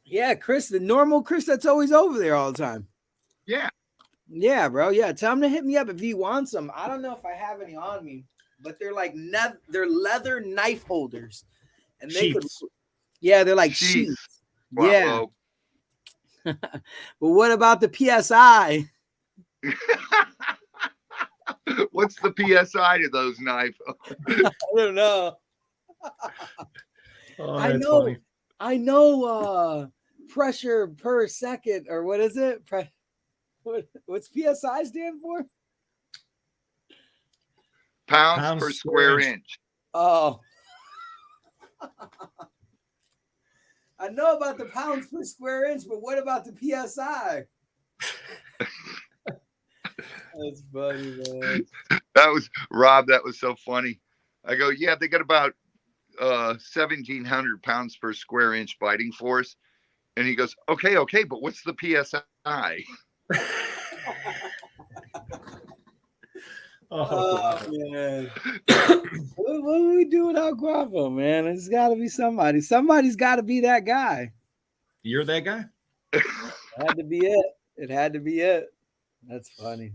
Yeah, Chris, the normal Chris that's always over there all the time. Yeah. Yeah, bro. Yeah, tell him to hit me up if he wants them. I don't know if I have any on me, but they're like they're leather knife holders, and they could. Yeah, they're like sheaths. Yeah. But what about the PSI? What's the PSI to those knife? I don't know. Oh, I that's know. funny. I know. Pressure per second, or what is it? What's PSI stand for? Pounds per square inch. Oh. I know about the pounds per square inch, but what about the PSI? That's funny, man. That was Rob. That was so funny. I go, yeah, they got about 1,700 pounds per square inch biting force. And he goes, okay, but what's the PSI? Oh, man. What do we do without Guapo, man? It's got to be somebody. Somebody's got to be that guy. You're that guy? It had to be it. It had to be it. That's funny.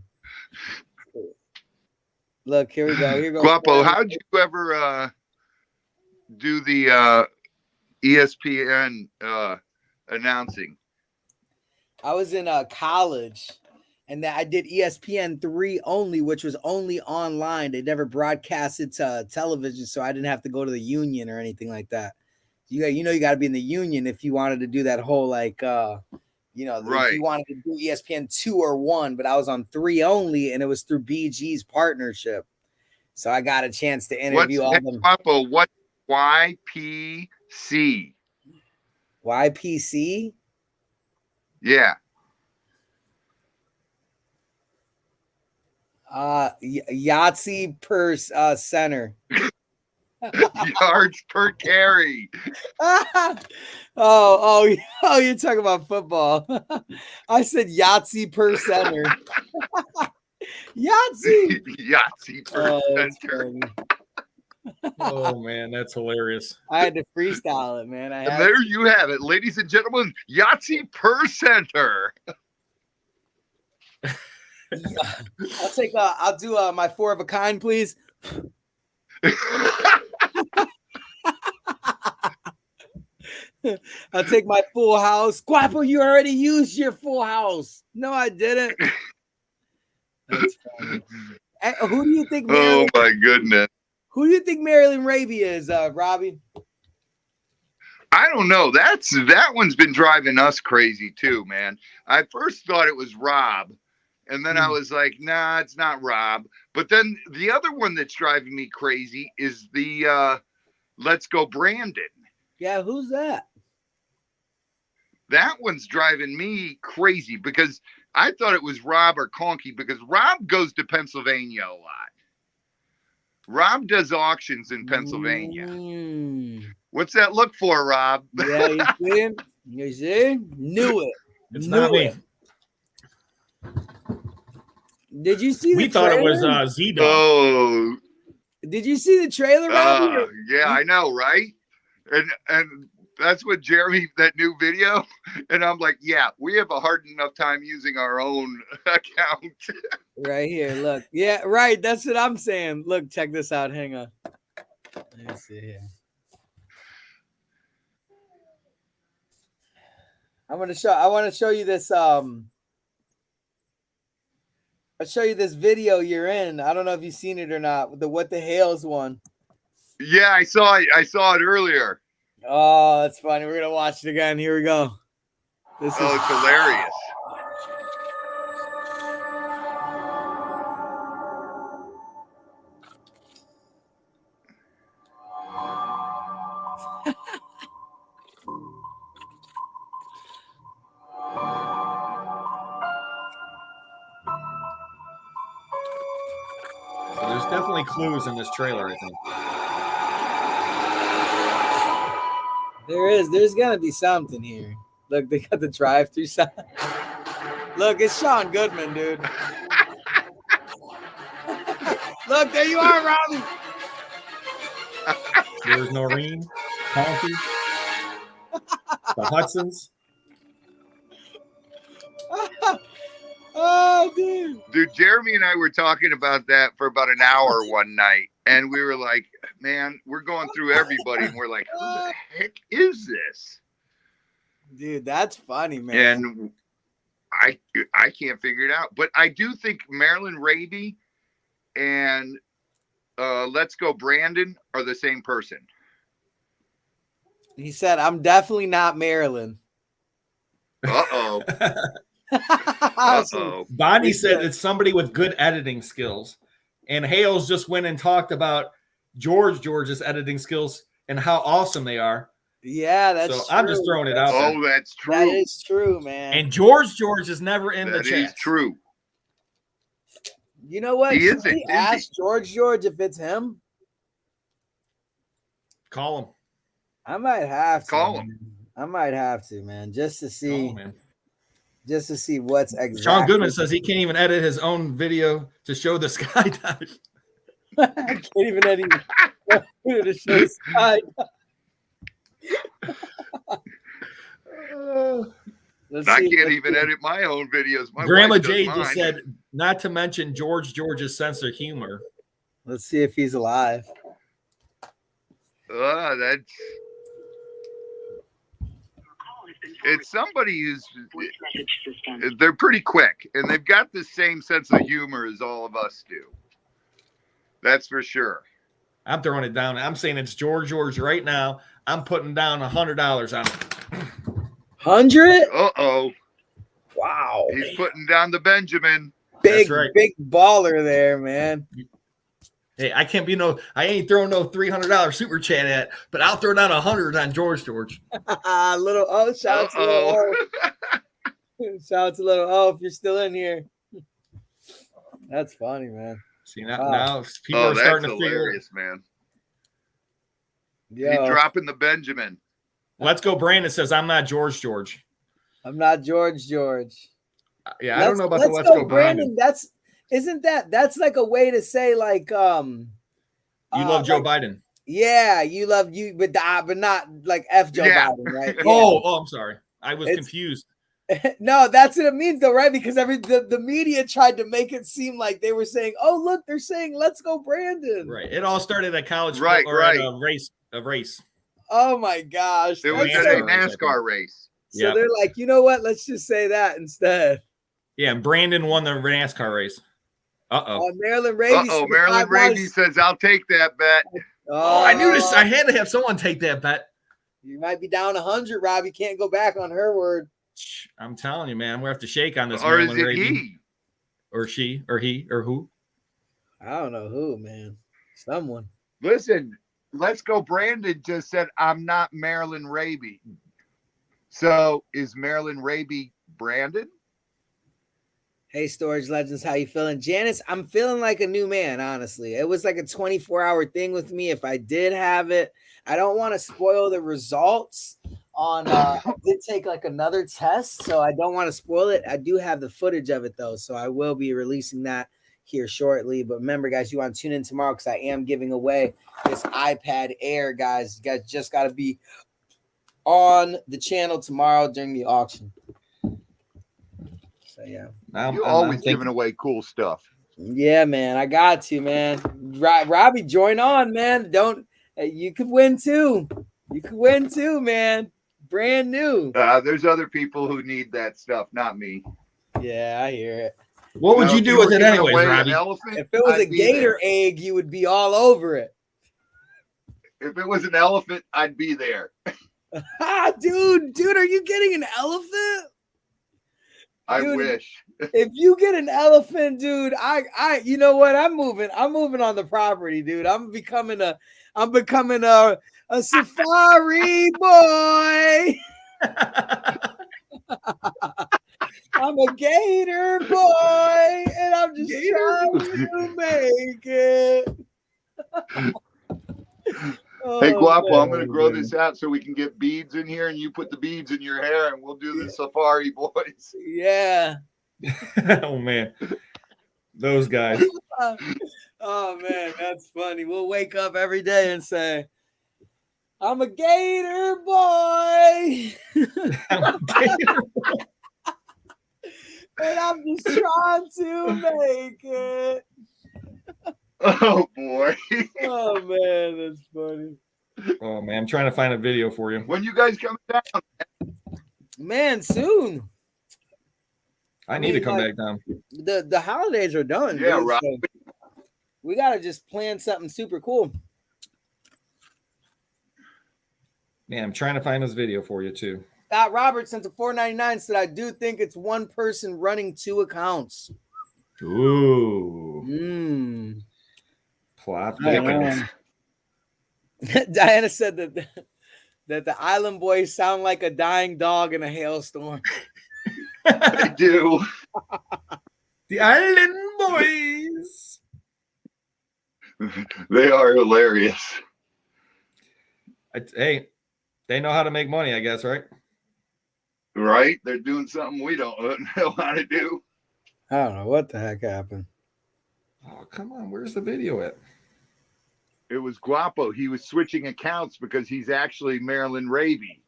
Look, here we go. Here goes Guapo, how'd you ever do the ESPN announcing? I was in college, and I did ESPN 3 only, which was only online. They never broadcasted to television, so I didn't have to go to the union or anything like that. You got to be in the union if you wanted to do that whole like right. If you wanted to do ESPN 2 or 1, but I was on 3 only, and it was through BG's partnership. So I got a chance to interview all them. Guapo, what YPC? YPC? Yeah. Yahtzee per center. Yards per carry. Oh, you're talking about football. I said Yahtzee per center. Yahtzee. Yahtzee per center. Oh man, that's hilarious. I had to freestyle it, man. And there you have it, ladies and gentlemen. Yahtzee per center. I'll do my 4 of a kind, please. I'll take my full house. Guapo, you already used your full house. No, I didn't. That's funny. Who do you think? Oh my goodness. Who do you think Marilyn Raby is, Robbie? I don't know. That one's been driving us crazy too, man. I first thought it was Rob, and then I was like, nah, it's not Rob. But then the other one that's driving me crazy is the Let's Go Brandon. Yeah, who's that? That one's driving me crazy because I thought it was Rob or Conky because Rob goes to Pennsylvania a lot. Rob does auctions in Pennsylvania. What's that look for, Rob? Yeah, you see? Knew it. It's not me. Did you see We thought it was Z-Dog. Oh. Did you see the trailer, Robbie? Yeah, I know, right? And that's what Jeremy, that new video. And I'm like, yeah, we have a hard enough time using our own account. Right here, look. Yeah, right. That's what I'm saying. Look, check this out. Hang on. Let's see here. I want to show you this. I'll show you this video you're in. I don't know if you've seen it or not. The What the Hales one. Yeah, I saw it. I saw it earlier. Oh, that's funny. We're gonna watch it again. Here we go. It's hilarious. There's definitely clues in this trailer, I think. There is. There's gonna be something here. Look, they got the drive-through sign. Look, it's Sean Goodman, dude. Look, there you are, Robbie. There's Noreen, Conky, the Hudsons. Oh, dude. Dude, Jeremy and I were talking about that for about an hour one night. And we were like, man, we're going through everybody. And we're like, who the heck is this? Dude, that's funny, man. And I can't figure it out. But I do think Marilyn Raby and Let's Go Brandon are the same person. He said, "I'm definitely not Maryland." Uh-oh. So, Uh-oh. Bonnie It's said good. it's somebody with good editing skills. And Hales just went and talked about George's editing skills and how awesome they are. yeah, that's So true. I'm just throwing it out there. Oh, that's true. That is true, man. And George is never in the That chat. is true. You know what? He Should isn't, we is he? ask George if it's him? Call him. I might have to. Call him. Man. I might have to, man, just to see, Call him, man. just to see what's exactly. Sean Goodman says he can't even edit his own video to show the skydive. I can't even edit to show sky. Let's I see. can't even edit my own videos. My Grandma wife does Jay mine. just said, not to mention George's sense of humor. Let's see if he's alive. That's it's somebody who's they're pretty quick and they've got the same sense of humor as all of us do. That's for sure. I'm throwing it down. I'm saying it's George right now. I'm putting down $100 on it. 100? Uh-oh. Wow. He's putting down the Benjamin. Big, right. big baller there, man. Hey, I ain't throwing no $300 super chat at, but I'll throw down 100 on George. Shout out to Little O. Shout out to Little O if you're still in here. That's funny, man. See, now people Oh, are that's starting to figure. hilarious, man. Yo, He's dropping the Benjamin. Let's go. Brandon says, I'm not George. I'm not George. Yeah, I don't know about the let's go, Brandon. That's like a way to say like You love Joe Biden. Yeah, you love you, but not like F Joe Yeah. Biden, right? Yeah. Oh, I'm sorry. I was confused. No, that's what it means though, right? Because the media tried to make it seem like they were saying, "Oh, look, they're saying let's go, Brandon." Right. It all started at college, Right, or right. at a race. Oh my gosh, It was that's at so- a NASCAR race. So Yep. they're like, you know what? Let's just say that instead. Yeah, and Brandon won the NASCAR race. Uh-oh. Maryland Raby. Uh-oh, Maryland Raby says, I'll take that bet. Oh, I knew this. I had to have someone take that bet. You might be down 100, Rob. You can't go back on her word. I'm telling you, man. We have to shake on this. Or is Maryland it Raby. he? Or she, or he, or who? I don't know who, man. Someone. Listen, Let's Go Brandon just said, I'm not Maryland Raby. So is Maryland Raby Brandon? Hey, Storage Legends, how you feeling? Janice, I'm feeling like a new man, honestly. It was like a 24-hour thing with me. If I did have it, I don't want to spoil the results on I did take like another test, so I don't want to spoil it. I do have the footage of it though, so I will be releasing that here shortly. But remember, guys, you want to tune in tomorrow because I am giving away this iPad Air, guys. You guys just got to be on the channel tomorrow during the auction. So yeah, You're always giving away cool stuff. yeah, man. I got to, man. Robbie, join on, man. You could win too. You could win too, man. Brand new. There's other people who need that stuff, not me. Yeah, I hear it. What would you do with it anyways, Robbie? If it was a gator egg, you would be all over it. If it was an elephant, I'd be there. Dude, are you getting an elephant? I Dude, wish. If you get an elephant, dude, I you know what? I'm moving on the property, dude. I'm becoming a safari boy. I'm a gator boy, and I'm just trying to make it. Hey, Guapo, man. I'm going to grow this out so we can get beads in here, and you put the beads in your hair, and we'll do the safari boys. Yeah. Oh man, those guys. Oh man, that's funny. We'll wake up every day and say, I'm a gator boy. And I'm just trying to make it. Oh, boy. Oh man, that's funny. Oh man, I'm trying to find a video for you. When you guys coming down? Man, soon. I need to come back down. The holidays are done. Yeah, dude, right. so we gotta just plan something super cool. Man, I'm trying to find this video for you too. Scott Roberts sent a $4.99 said, I do think it's one person running 2 accounts. Ooh. Plot thickens. Diana said that the Island Boys sound like a dying dog in a hailstorm. They do. The Island Boys. They are hilarious. Hey, they know how to make money, I guess, right? Right? They're doing something we don't know how to do. I don't know what the heck happened. Oh, come on. Where's the video at? It was Guapo. He was switching accounts because he's actually Marilyn Raby.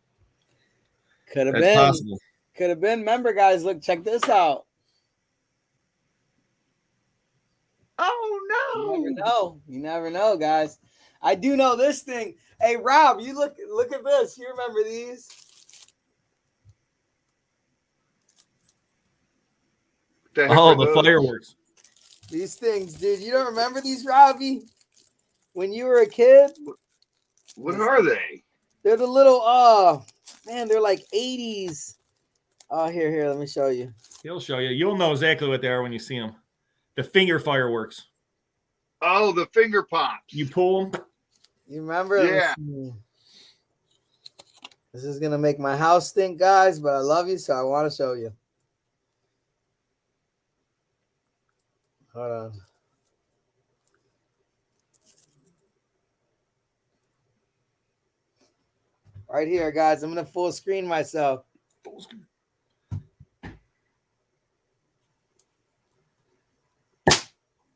Could have That's been. possible. Could have been. Remember, guys, look, check this out. Oh, You never no. know. You never know, guys. I do know this thing. Hey, Rob, you look at this. You remember these? Oh, the fireworks. These things, dude. You don't remember these, Robbie? When you were a kid? What are they? They're the little, man, they're like 80s. Oh, here, let me show you. He'll show you. You'll know exactly what they are when you see them. The finger fireworks. Oh, the finger pops. You pull them. You remember? Yeah. This is going to make my house stink, guys, but I love you, so I want to show you. Hold on. Right here, guys. I'm going to full screen myself.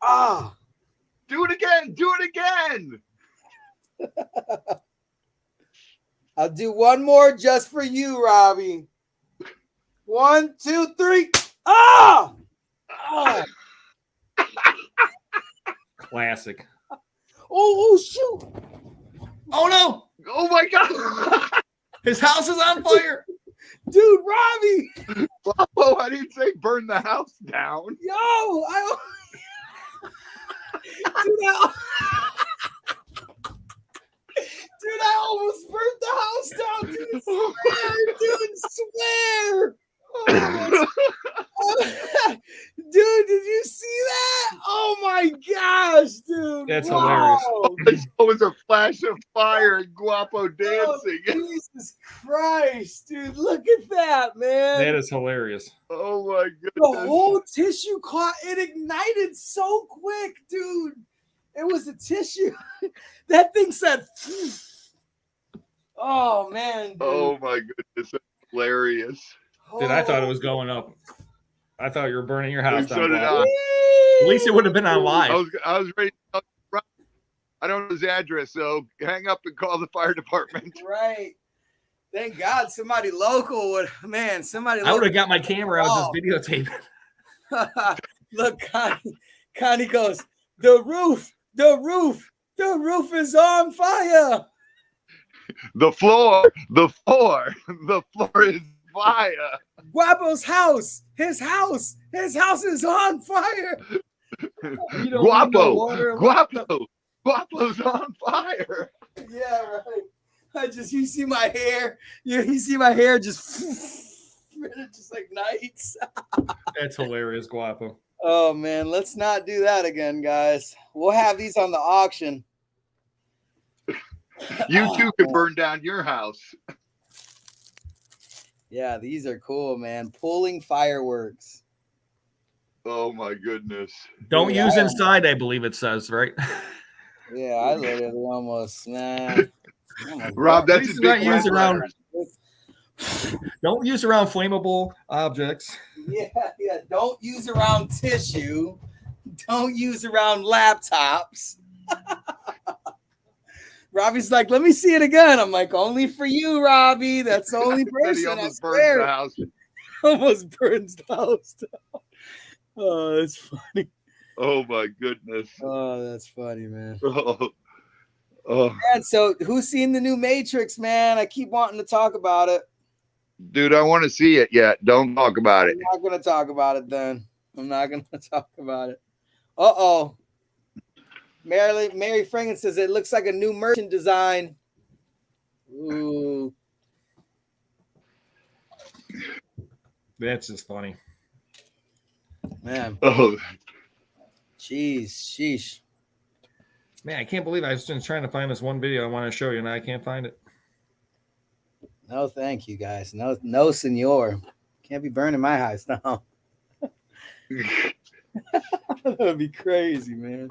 Ah! Do it again. Do it again. I'll do one more just for you, Robbie. 1, 2, 3. Ah! Ah! Classic. Oh, shoot. Oh, no. Oh, my God. His house is on fire. Dude, Robbie. Oh, I didn't say burn the house down. Yo, Dude, I almost burnt the house down, dude. Swear. Oh, dude, did you see that? Oh my gosh, dude. That's Wow. hilarious. It was a flash of fire and Guapo dancing. Oh, Jesus Christ, dude. Look at that, man. That is hilarious. Oh my The goodness. whole tissue caught, it ignited so quick, dude. It was a tissue. That thing said, oh man, dude. Oh my goodness. That's hilarious. Dude, I thought it was going up. I thought you were burning your house So down. did Bob. I. At least it would have been on live. I was ready to tell I don't know his address, so hang up and call the fire department. Right. Thank God somebody local would, man, somebody I would local. have got my camera out just videotaping. Look, Connie goes, the roof is on fire. The floor is fire. Guapo's house, his house is on fire. You don't need no water. Guapo's on fire. Yeah, right. You see my hair. You see my hair just like nights. That's hilarious, Guapo. Oh man, let's not do that again, guys. We'll have these on the auction. You too could burn down your house. Yeah, these are cool, man. Pulling fireworks. Oh my goodness. Don't Yeah. use inside, I believe it says, right? Yeah, I literally almost, man. Rob, that's Please a do not big use around. letters. Don't use around flammable objects. Yeah. Don't use around tissue. Don't use around laptops. Robbie's like, let me see it again. I'm like, only for you, Robbie. That's the only Then he person. I almost burns swear. the house. Almost burns the house down. Oh, that's funny. Oh my goodness. Oh, that's funny, man. Oh, And so, who's seen the new Matrix, man? I keep wanting to talk about it. dude, I want to see it yet. Don't talk about it. I'm not going to talk about it then. I'm not going to talk about it. Uh-oh. Mary Franken says it looks like a new merchant design. Ooh. That's just funny. Man. Oh, Sheesh. Man, I can't believe I was just trying to find this one video I want to show you, and I can't find it. No, thank you, guys. No, senor. Can't be burning my house now. That would be crazy, man.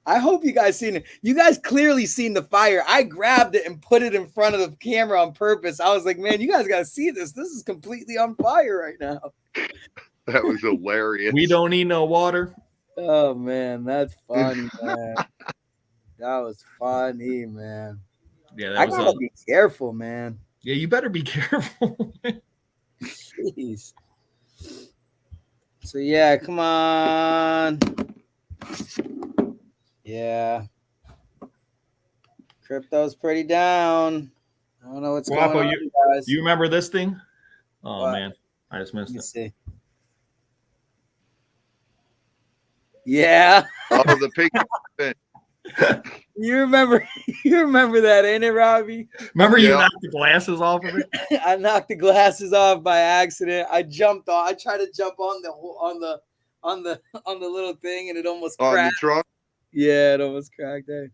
I hope you guys seen it. You guys clearly seen the fire. I grabbed it and put it in front of the camera on purpose. I was like, man, you guys got to see this. This is completely on fire right now. that was hilarious. We don't need no water. Oh, man. That's funny, man. That was funny, man. Yeah, I gotta be careful, man. Yeah, you better be careful. Jeez. So yeah, come on. Yeah. Crypto's pretty down. I don't know what's Guapo, going on, guys. You remember this thing? Oh What? man, I just Let missed me it. see. Yeah. Oh, the pig. You remember that, ain't it, Robbie? Remember you Yeah. knocked the glasses off of it? I knocked the glasses off by accident. I jumped on. I tried to jump on the little thing, and it almost On the cracked. truck. Yeah, it almost cracked. A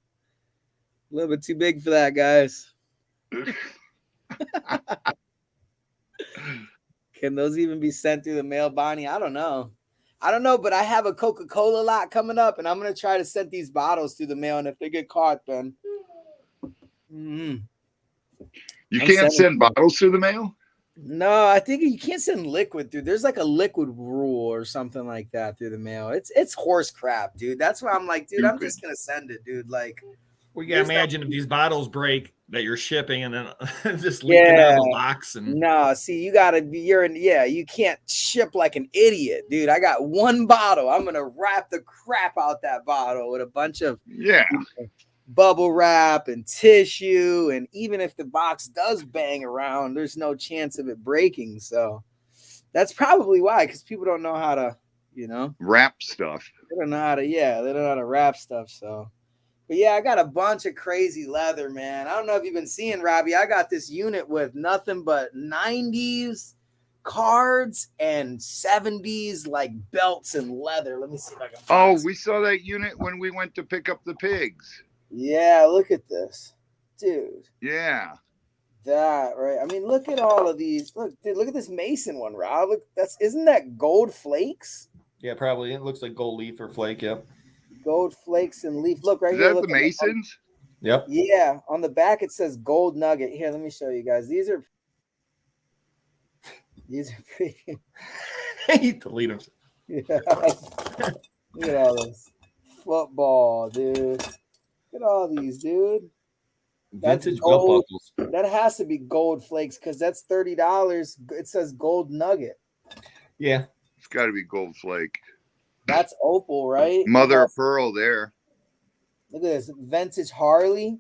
little bit too big for that, guys. Can those even be sent through the mail, Bonnie? I don't know, but I have a Coca-Cola lot coming up, and I'm gonna try to send these bottles through the mail. And if they get caught, then You I'm can't sending send bottles through the mail? no, I think you can't send liquid through. There's like a liquid rule or something like that through the mail. It's horse crap, dude. That's why I'm like, dude, I'm just gonna send it, dude. Like, We gotta There's no- imagine if these bottles break that you're shipping and then just leaking out of the box and no, see, you gotta be. You can't ship like an idiot, dude. I got one bottle. I'm gonna wrap the crap out that bottle with a bunch of Yeah. bubble wrap and tissue, and even if the box does bang around, there's no chance of it breaking. So that's probably why, because people don't know how to, Wrap stuff. they don't know how to wrap stuff. So, but yeah, I got a bunch of crazy leather, man. I don't know if you've been seeing, Robbie. I got this unit with nothing but 90s cards and 70s like belts and leather. Let me see if I can find Oh, we saw that unit when we went to pick up the pigs. Yeah, look at this, dude. Yeah. That right. I mean, look at all of these. Look, dude, look at this Mason one, Rob. Look, isn't that gold flakes? yeah, probably it looks like gold leaf or flake. Yep. Gold flakes and leaf. Look right Is here. that Look the at Masons? Yep. Yeah, on the back it says gold nugget. Here, let me show you guys. These are pretty. Delete them. Yeah. Look at all this football, dude. Look at all these, dude. That's Vintage belt gold. buckles. That has to be gold flakes because that's $30. It says gold nugget. Yeah. It's got to be gold flake. That's opal, right? Mother of pearl there. Look at this vintage Harley.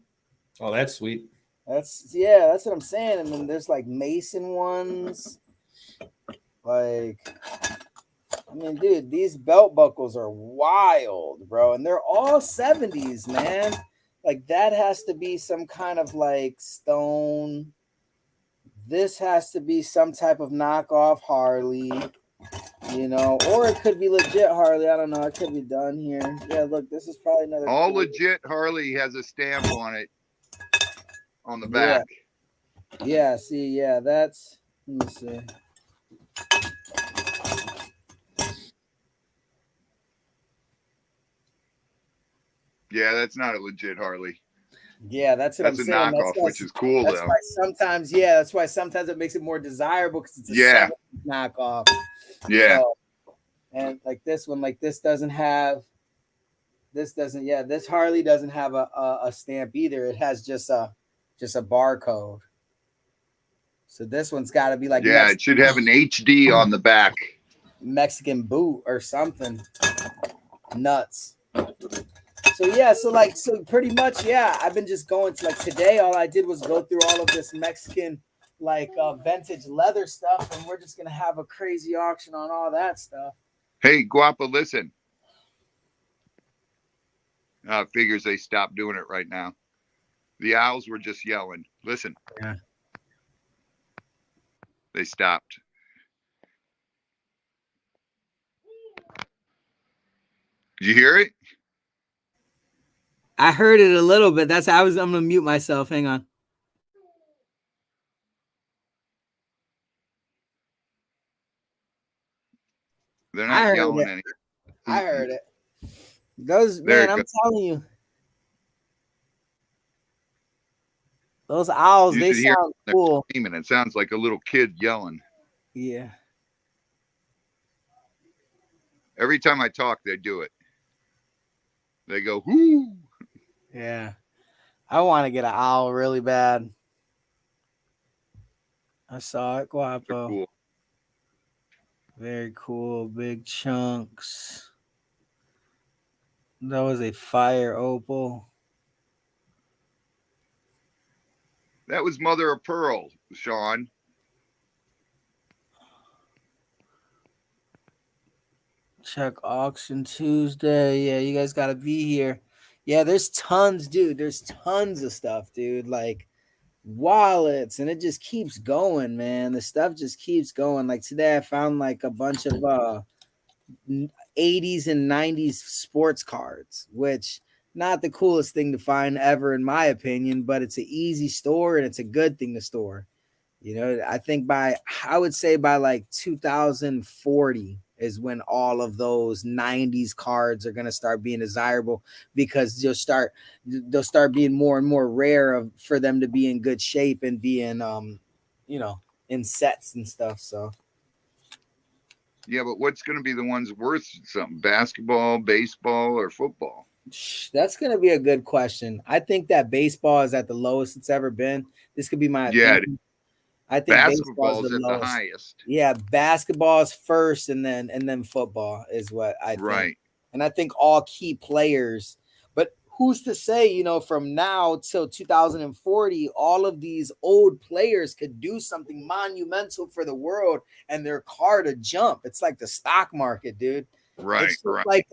Oh, that's sweet. That's what I'm saying. I mean, there's like Mason ones. Like, I mean, dude, these belt buckles are wild, bro, and they're all 70s, man. Like, that has to be some kind of like stone. This has to be some type of knockoff Harley, or it could be legit Harley. I don't know. It could be done here. Yeah, look, this is probably another. All legit Harley has a stamp on it on the back. Yeah, see, yeah, that's. Let me see. Yeah, that's not a legit Harley. Yeah, that's what That's I'm a saying. knockoff, which is cool That's though. why sometimes, that's why sometimes it makes it more desirable because it's a 70s knockoff. Yeah. So, and like this one, like this doesn't. This Harley doesn't have a stamp either. It has just a barcode. So this one's got to be like it should have an HD on the back. Mexican boot or something. Nuts. So pretty much, I've been just going to like today. All I did was go through all of this Mexican vintage leather stuff, and we're just gonna have a crazy auction on all that stuff. Hey, Guapo, listen. Figures they stopped doing it right now. The owls were just yelling. Listen. Yeah. They stopped. Did you hear it? I heard it a little bit. I'm gonna mute myself. Hang on. They're not yelling anything. I heard it. Those There man, I'm telling you. Those owls, You they should hear sound them cool. screaming. It sounds like a little kid yelling. Yeah. Every time I talk, they do it. They go, whoo. Yeah. I want to get an owl really bad. I saw it, They're Guapo. cool. Very cool. Big chunks. That was a fire opal. That was mother of pearl, Sean. Check auction Tuesday. Yeah, you guys gotta be here. Yeah, there's tons, dude. There's tons of stuff, dude. Like wallets, and it just keeps going, man. The stuff just keeps going. Like today, I found like a bunch of 80s and 90s sports cards, which not the coolest thing to find ever, in my opinion, but it's an easy store and it's a good thing to store. You know, I would say by like 2040 is when all of those 90s cards are going to start being desirable, because they'll start being more and more rare for them to be in good shape and be in, in sets and stuff. So. Yeah, but what's going to be the ones worth something? Basketball, baseball, or football? That's going to be a good question. I think that baseball is at the lowest it's ever been. This could be my opinion. I think basketball is at the highest. Yeah, basketball is first, and then football is what I think. Right. And I think all key players, but who's to say, from now till 2040, all of these old players could do something monumental for the world and their car to jump. It's like the stock market, dude. Right. It's just like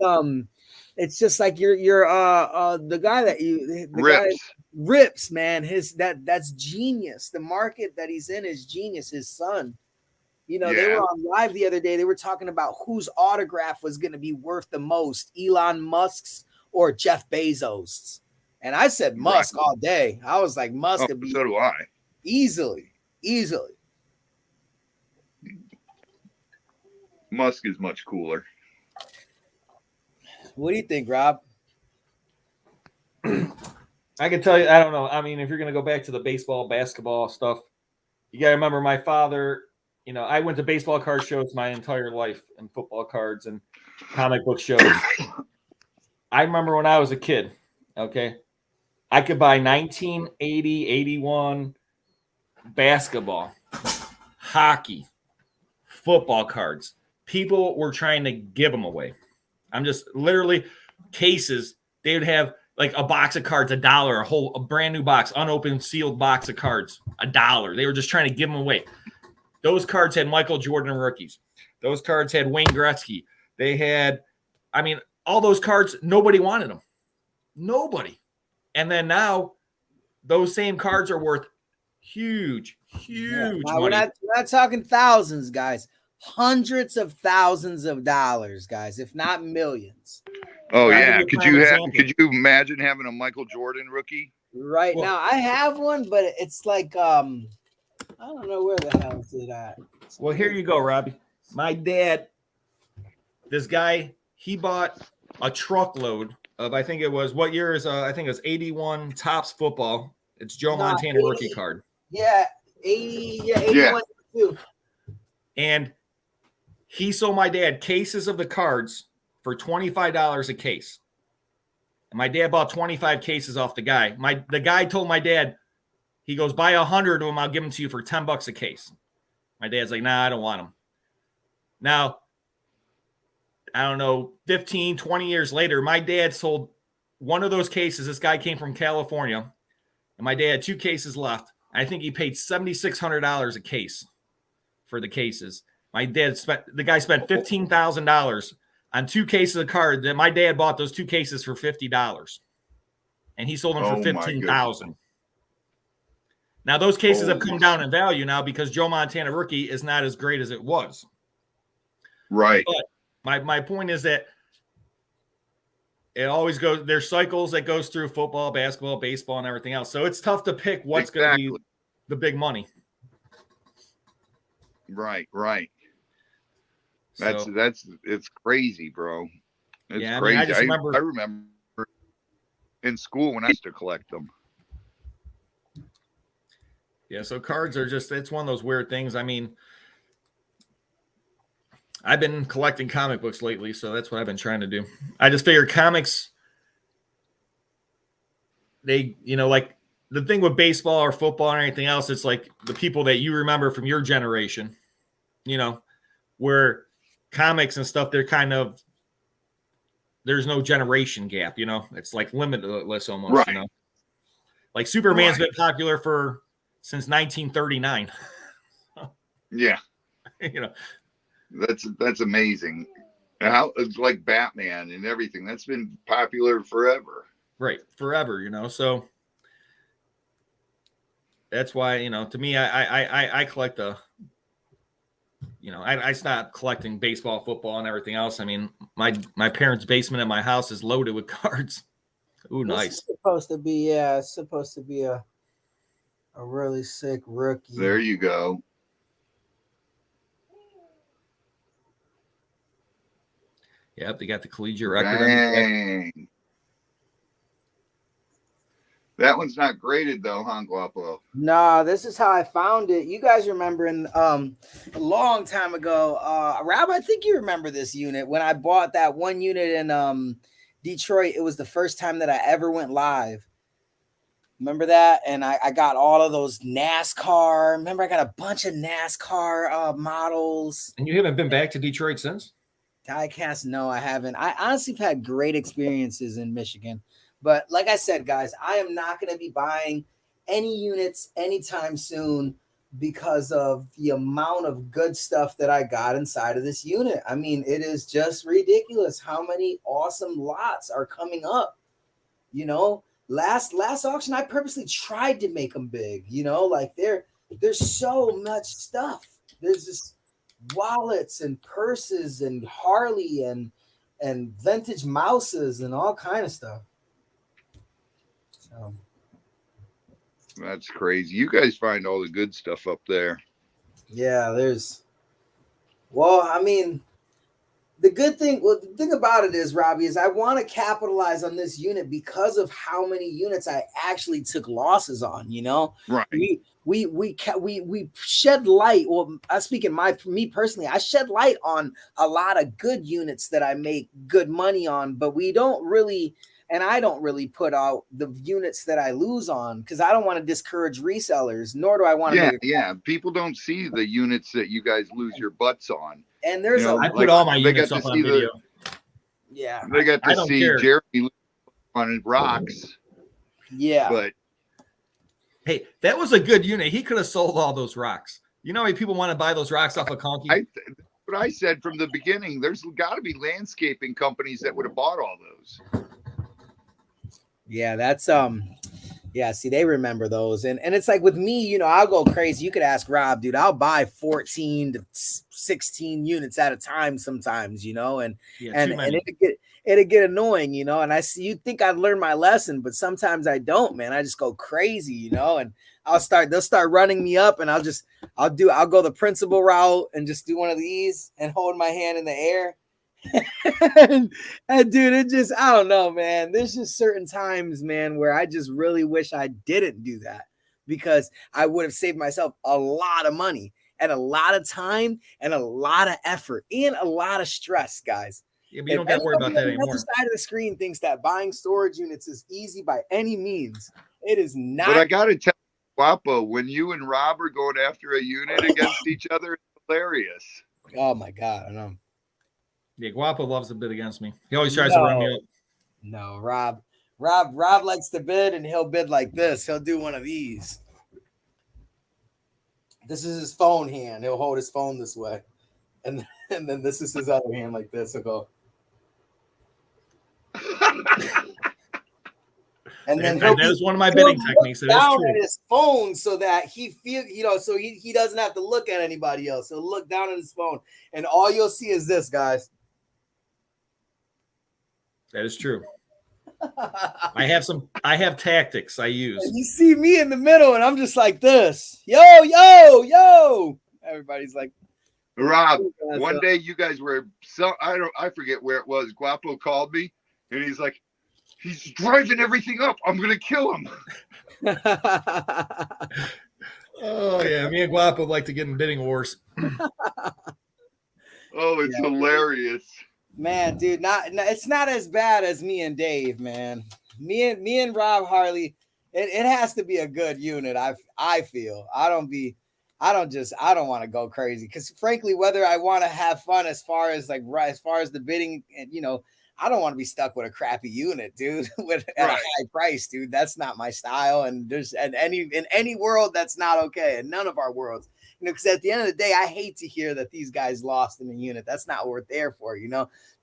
it's just like you're the guy that Rips, man. That's genius. The market that he's in is genius. His son. They were on live the other day. They were talking about whose autograph was going to be worth the most, Elon Musk's or Jeff Bezos. And I said Musk all day. I was like, Musk could be. So do I. Easily. Musk is much cooler. What do you think, Rob? I can tell you, I don't know. I mean, if you're going to go back to the baseball, basketball stuff, you got to remember my father. I went to baseball card shows my entire life, and football cards and comic book shows. I remember when I was a kid, okay, I could buy 1980, 81 basketball, hockey, football cards. People were trying to give them away. I'm just literally cases. They would have like a box of cards, $1, a brand new box, unopened, sealed box of cards, $1. They were just trying to give them away. Those cards had Michael Jordan rookies. Those cards had Wayne Gretzky. They had, all those cards, nobody wanted them. Nobody. And then now those same cards are worth huge money. We're not talking thousands, guys. Hundreds of thousands of dollars, guys, if not millions. Oh yeah. Could you imagine having a Michael Jordan rookie? Right now, I have one, but it's like I don't know where the hell is it at. Well, here you go, Robbie. My dad, this guy, he bought a truckload of, I think it was, what year is, I think it was 81 Topps football. It's Joe Montana 80, rookie card. Yeah, 81 too. And he sold my dad cases of the cards for $25 a case. And my dad bought 25 cases off the guy. The guy told my dad, he goes, buy 100 of them. I'll give them to you for $10 a case. My dad's like, nah, I don't want them. Now, I don't know, 15, 20 years later, my dad sold one of those cases. This guy came from California, and my dad had 2 cases left. I think he paid $7,600 a case for the cases. The guy spent $15,000 on 2 cases of cards. That my dad bought those 2 cases for $50, and he sold them for $15,000. Now, those cases have come down in value now because Joe Montana rookie is not as great as it was. Right. But my point is that it always goes, there's cycles that goes through football, basketball, baseball, and everything else. So it's tough to pick what's going to be the big money. Right, right. That's So, it's crazy, bro. It's yeah, crazy. I just remember, I remember in school when I used to collect them. Yeah, so cards are just, it's one of those weird things. I mean, I've been collecting comic books lately, so that's what I've been trying to do. I just figure comics, they, like the thing with baseball or football or anything else, it's like the people that you remember from your generation, where comics and stuff, they're kind of, there's no generation gap, it's like limitless almost, Right. Like Superman's been popular since 1939. Yeah. That's amazing. How it's like Batman and everything. That's been popular forever. Right. Forever, so that's why, to me, I collect I stopped collecting baseball, football, and everything else. I mean, my parents' basement at my house is loaded with cards. Ooh, nice. It's supposed to be a really sick rookie. There you go. Yep, they got the collegiate record. Dang. That one's not graded though, huh, Guapo? Nah, this is how I found it. You guys remember a long time ago, Rob, I think you remember this unit. When I bought that one unit in Detroit, it was the first time that I ever went live. Remember that? And I got all of those NASCAR. Remember, I got a bunch of NASCAR models. And you haven't been back to Detroit since? Diecast? No, I haven't. I honestly have had great experiences in Michigan. But like I said, guys, I am not going to be buying any units anytime soon because of the amount of good stuff that I got inside of this unit. I mean, it is just ridiculous how many awesome lots are coming up. Last auction, I purposely tried to make them big. Like there's so much stuff. There's just wallets and purses and Harley and vintage mouses and all kind of stuff. So that's crazy. You guys find all the good stuff up there. Yeah, I mean, the thing about it is, Robbie, is I want to capitalize on this unit because of how many units I actually took losses on, Right. We shed light. Well, I speak in me personally, I shed light on a lot of good units that I make good money on, but we don't really, and I don't really put out the units that I lose on because I don't want to discourage resellers, nor do I want to. Yeah. People don't see the units that you guys lose your butts on. And there's I put all my units up on video. They got to see Jeremy on rocks. Yeah. But hey, that was a good unit. He could have sold all those rocks. You know how many people want to buy those rocks off of Conky? What I said from the beginning, there's got to be landscaping companies that would have bought all those. Yeah, that's yeah, see, they remember those. And it's like with me, I'll go crazy. You could ask Rob, dude, I'll buy 14 to 16 units at a time sometimes, and it'll get annoying, and I see, you'd think I'd learn my lesson, but sometimes I don't, man. I just go crazy, and they'll start running me up and I'll go the principal route and just do one of these and hold my hand in the air. and dude, I don't know, man. There's just certain times, man, where I just really wish I didn't do that because I would have saved myself a lot of money and a lot of time and a lot of effort and a lot of stress, guys. Yeah, but you don't got to worry about that anymore. The other side of the screen thinks that buying storage units is easy by any means. It is not. But I got to tell you, Guapo, when you and Rob are going after a unit against each other, it's hilarious. Oh my God, I know. Yeah, Guapo loves to bid against me. He always tries to run me up. No, Rob likes to bid, and he'll bid like this. He'll do one of these. This is his phone hand. He'll hold his phone this way, and then this is his other hand like this. He'll go. And then that is one of my bidding techniques. It is down true. at his phone so that he feel, so he doesn't have to look at anybody else. He'll look down at his phone, and all you'll see is this, guys. That is true. I have tactics I use. And you see me in the middle, and I'm just like this. Yo. Everybody's like, Rob, one day you guys were I forget where it was. Guapo called me and he's like, he's driving everything up. I'm gonna kill him. Oh yeah, me and Guapo like to get in bidding wars. Oh, it's hilarious. man, dude, it's not as bad as me and Dave, man. Me and Rob Harley, it has to be a good unit. I feel I don't want to go crazy because frankly, whether I want to have fun as far as the bidding, and I don't want to be stuck with a crappy unit, dude, at a high price, dude. That's not my style. And in any world, that's not okay. And none of our worlds, because at the end of the day, I hate to hear that these guys lost in a unit. That's not what we're there for.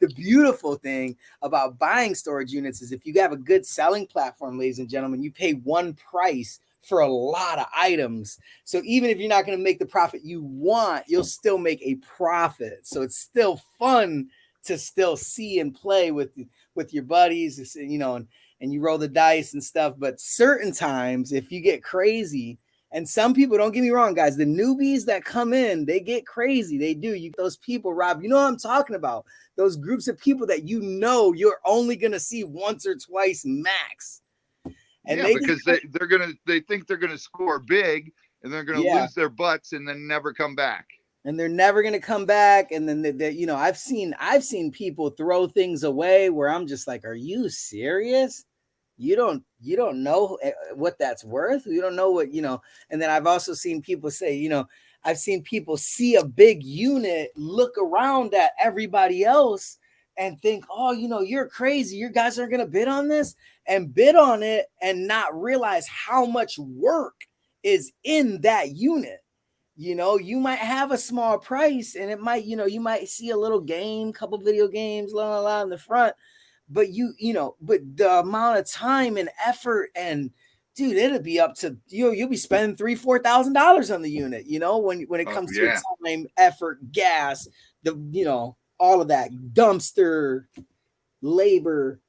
The beautiful thing about buying storage units is if you have a good selling platform, ladies and gentlemen, you pay one price for a lot of items. So even if you're not going to make the profit you want, you'll still make a profit. So it's still fun to still see and play with your buddies, and you roll the dice and stuff. But certain times, if you get crazy, and some people, don't get me wrong, guys, the newbies that come in, they get crazy. They do. Those people, Rob, you know what I'm talking about. Those groups of people that you're only going to see once or twice max. And because they think they're gonna score big and they're gonna lose their butts and then never come back. And they're never gonna come back. And then I've seen people throw things away where I'm just like, are you serious? You don't know what that's worth. You don't know what And then I've also seen people say, I've seen people see a big unit, look around at everybody else, and think, oh, you're crazy. You guys aren't going to bid on this, and bid on it and not realize how much work is in that unit. You might have a small price and it might, you might see a little game, couple video games, in the front, but but the amount of time and effort and dude, it'll be up to you'll be spending $3,000-$4,000 on the unit, when it comes to time, effort, gas, all of that dumpster labor.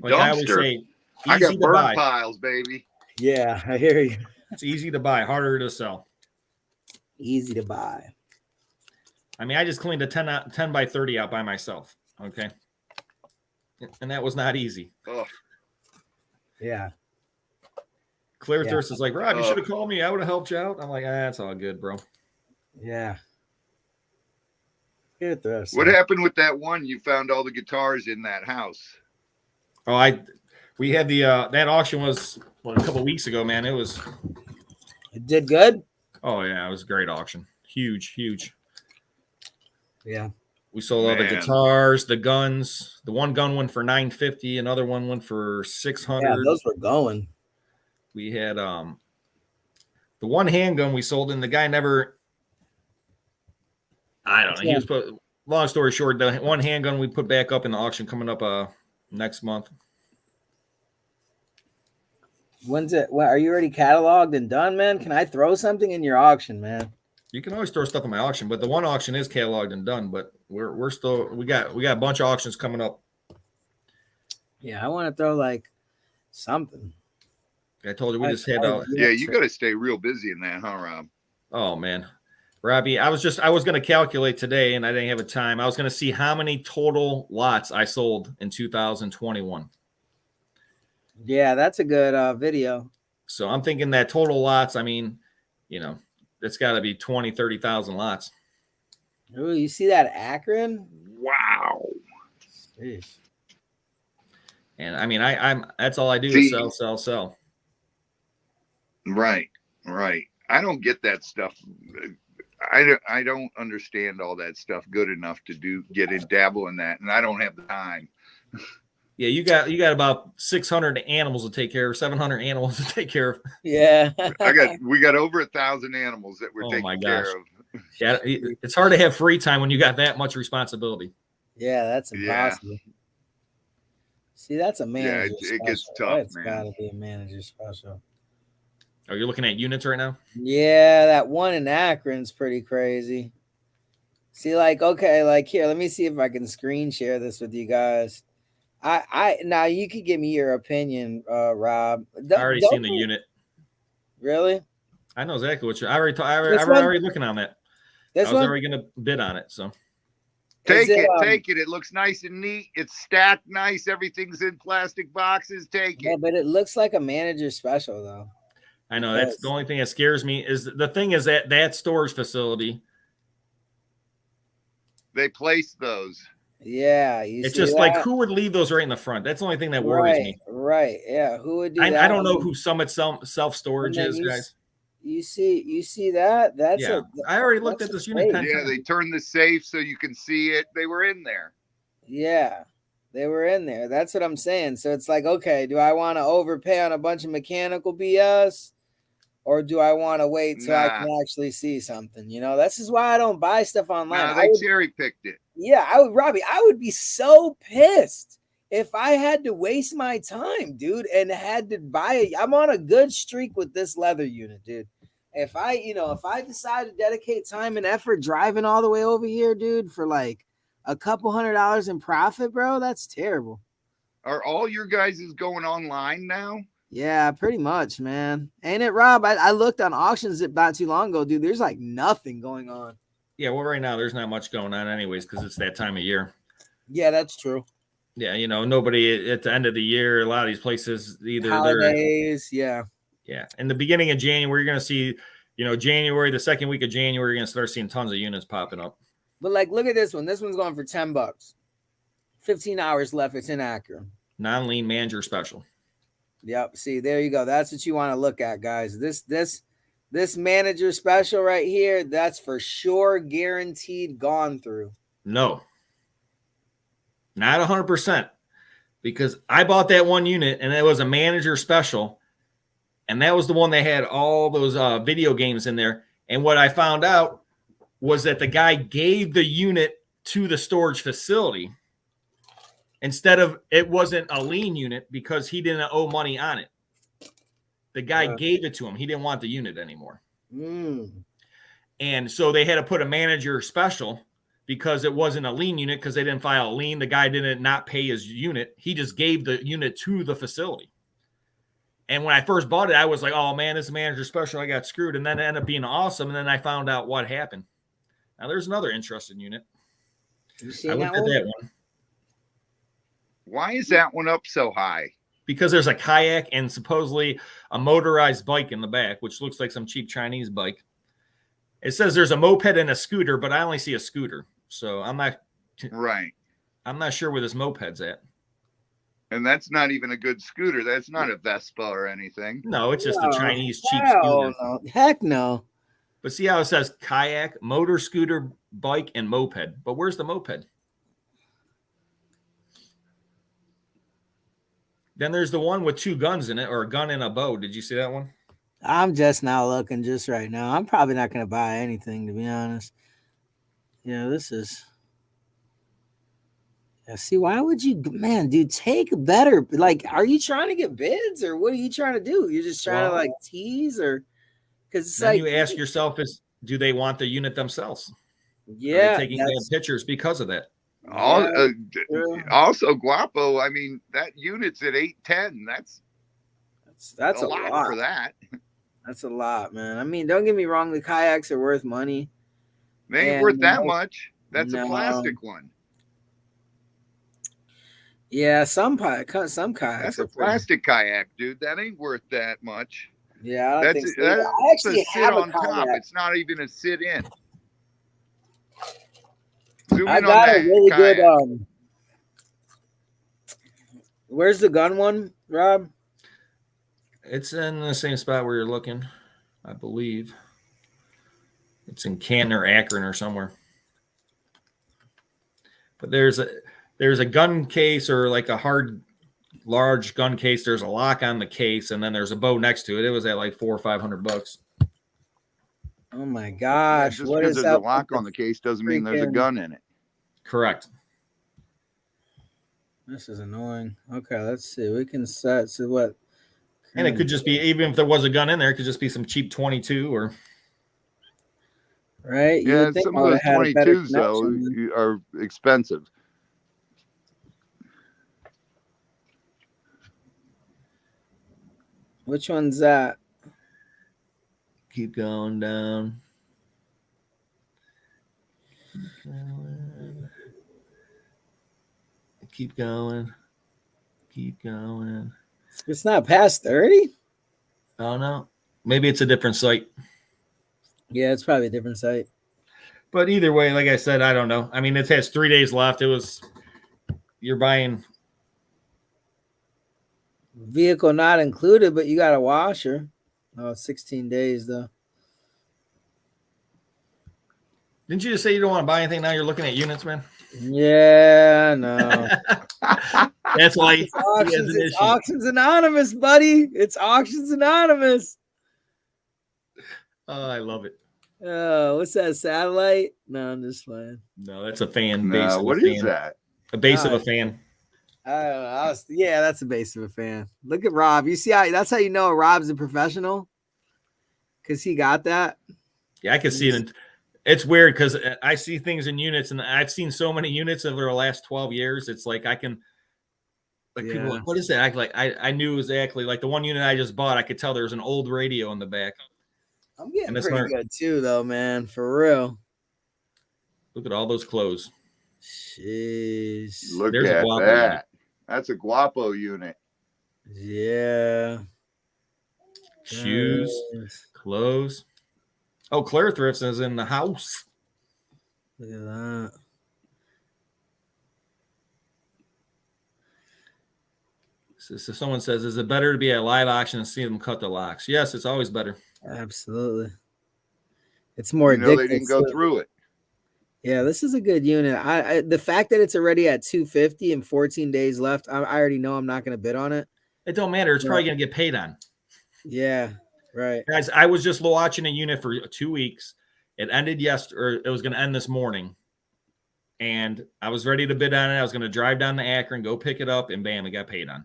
Like I always say, I got burn buy. piles, baby. Yeah, I hear you. It's easy to buy, harder to sell. Easy to buy. I mean, I just cleaned a 10 by 30 out by myself. Okay. And that was not easy. Oh. Yeah. Clear Thirst is like, Rob, you should have called me. I would have helped you out. I'm like, that's all good, bro. Yeah. What happened with that one? You found all the guitars in that house. Oh, we had the that auction was a couple of weeks ago, man. It did good. Oh yeah, it was a great auction. Huge. Yeah. We sold all the guitars, the guns. The one gun went for $950, another one went for $600. Yeah, those were going. We had the one handgun we sold, and the guy never. I don't know. He was long story short, the one handgun we put back up in the auction coming up next month. When's it? Are you already cataloged and done, man? Can I throw something in your auction, man? You can always throw stuff in my auction, but the one auction is cataloged and done. But we're still we got a bunch of auctions coming up. Yeah, I want to throw like something. I told you we just had yeah, you got to stay real busy in that, huh, Rob? Oh man. Robbie, I was going to calculate today and I didn't have a time. I was going to see how many total lots I sold in 2021. Yeah, that's a good video. So I'm thinking that total lots, I mean, it's got to be 20, 30,000 lots. Ooh, you see that Akron? Wow. Jeez. And I mean, I'm that's all I do is sell. Right. I don't get that stuff. I don't understand all that stuff good enough to dabble in that, and I don't have the time. Yeah, you got about 600 animals to take care of, 700 animals to take care of. Yeah, we got over 1,000 animals that we're taking care of. Yeah, it's hard to have free time when you got that much responsibility. Yeah, that's impossible. See, that's a manager it gets special. tough, That's man. gotta be a manager special. Are you looking at units right now? Yeah, that one in Akron's pretty crazy. See, like, okay, like here, let me see if I can screen share this with you guys. I now you could give me your opinion, Rob. I already seen the unit. Really? I know exactly what you're. I already. This I one? already looking on that. This I was one? already gonna bid on it. So Take Is it, it, take it. It looks nice and neat. It's stacked nice. Everything's in plastic boxes. Take Yeah, it. but it looks like a manager special though. I know that's the only thing that scares me. Is the thing is that storage facility. They place those. Yeah, It's just like who would leave those right in the front? That's the only thing that worries me. Right. Yeah. Who would do that? I don't know who Summit self storage is, guys. You see that? That's I already looked at this unit. Yeah, they turned the safe so you can see it. They were in there. Yeah, they were in there. That's what I'm saying. So it's like, okay, do I want to overpay on a bunch of mechanical BS? Or do I want to wait till I can actually see something? You know, this is why I don't buy stuff online. They cherry picked it. Yeah, Robbie, I would be so pissed if I had to waste my time, dude, and had to buy it. I'm on a good streak with this leather unit, dude. If I decide to dedicate time and effort driving all the way over here, dude, for like a couple $100 in profit, bro, that's terrible. Are all your guys going online now? Yeah, pretty much, man. Ain't it, Rob? I looked on auctions not too long ago, dude. There's like nothing going on. Yeah, well, right now there's not much going on anyways because it's that time of year. Yeah, that's true. Yeah, nobody at the end of the year, a lot of these places either holidays, yeah. In the beginning of January, you're going to see, January, the second week of January, you're going to start seeing tons of units popping up. But like, look at this one. This one's going for $10. 15 hours left. It's in Akron. Non-lean manager special. Yep. See, there you go. That's what you want to look at, guys. This manager special right here, that's for sure guaranteed gone through. No. Not 100%. Because I bought that one unit and it was a manager special. And that was the one that had all those video games in there. And what I found out was that the guy gave the unit to the storage facility. Instead of, it wasn't a lien unit because he didn't owe money on it. The guy gave it to him. He didn't want the unit anymore. And so they had to put a manager special because it wasn't a lien unit because they didn't file a lien. The guy didn't not pay his unit. He just gave the unit to the facility. And when I first bought it, I was like, oh, man, this manager special, I got screwed. And then it ended up being awesome. And then I found out what happened. Now, there's another interesting unit. I looked at that one. Why is that one up so high? Because there's a kayak and supposedly a motorized bike in the back, which looks like some cheap Chinese bike. It says there's a moped and a scooter, but I only see a scooter. So I'm not sure where this moped's at. And that's not even a good scooter. That's not a Vespa or anything. No, it's just a Chinese cheap scooter. No. Heck no. But see how it says kayak, motor scooter, bike, and moped. But where's the moped? Then there's the one with two guns in it, or a gun and a bow. Did you see that one? I'm just now looking just right now. I'm probably not going to buy anything, to be honest. This is. See, why would you, man, dude, take better? Like, are you trying to get bids or what are you trying to do? You're just trying to like tease or because it's then like you ask yourself do they want the unit themselves? Yeah. Are they taking bad pictures because of that? Also, Guapo, I mean, that unit's at 810. That's a lot for that. That's a lot, man. I mean, don't get me wrong, the kayaks are worth money. They ain't worth that much. That's a plastic one. Yeah, some kayaks. That's a plastic kayak, dude. That ain't worth that much. Yeah, I think so. That's I actually have on a top. kayak. It's not even a sit in. I got a really good. Where's the gun one, Rob? It's in the same spot where you're looking, I believe. It's in Canton or Akron or somewhere. But there's a gun case or like a large gun case. There's a lock on the case, and then there's a bow next to it. It was at like $400 or $500. Oh my gosh! Just because there's a lock on the case doesn't mean there's a gun in it. Correct. This is annoying. Okay, let's see. We can set so what. And it could just be, even if there was a gun in there, it could just be some cheap 22 or. Right? You Yeah, would think some I of would those have had a better 22s though connection. are expensive. Which one's that? Keep going down. Keep going. Keep going. It's not past 30? Oh, no. Maybe it's a different site. Yeah, it's probably a different site. But either way, like I said, I don't know. I mean, it has 3 days left. You're buying. Vehicle not included, but you got a washer. Oh, 16 days though. Didn't you just say you don't want to buy anything? Now you're looking at units, man. Yeah, no. That's why It's auctions anonymous, buddy. It's auctions anonymous. Oh, I love it. Oh, what's that? Satellite? No, I'm just playing. No, that's a fan base. No, what is that? A base of a fan. I don't know. Yeah, that's the base of a fan. Look at Rob. You see how that's how you know Rob's a professional? Because he got that. Yeah, I can see it. It's weird because I see things in units, and I've seen so many units over the last 12 years. It's like I can, like people are like, what is that? I knew exactly, like the one unit I just bought, I could tell there's an old radio in the back. I'm getting pretty good too, though, man. For real. Look at all those clothes. Jeez. Look There's at a Guapo that. unit. That's a Guapo unit. Yeah. Shoes, clothes. Oh, Claire Thrifts is in the house. Look at that. So someone says, is it better to be at a live auction and see them cut the locks? Yes, it's always better. Absolutely. It's more addictive. They didn't go through it. Yeah, this is a good unit. I the fact that it's already at 250 and 14 days left, I already know I'm not going to bid on it. It don't matter. It's probably going to get paid on. Yeah, right. Guys, I was just watching a unit for 2 weeks. It ended yesterday, or it was going to end this morning. And I was ready to bid on it. I was going to drive down to Akron, go pick it up, and bam, it got paid on.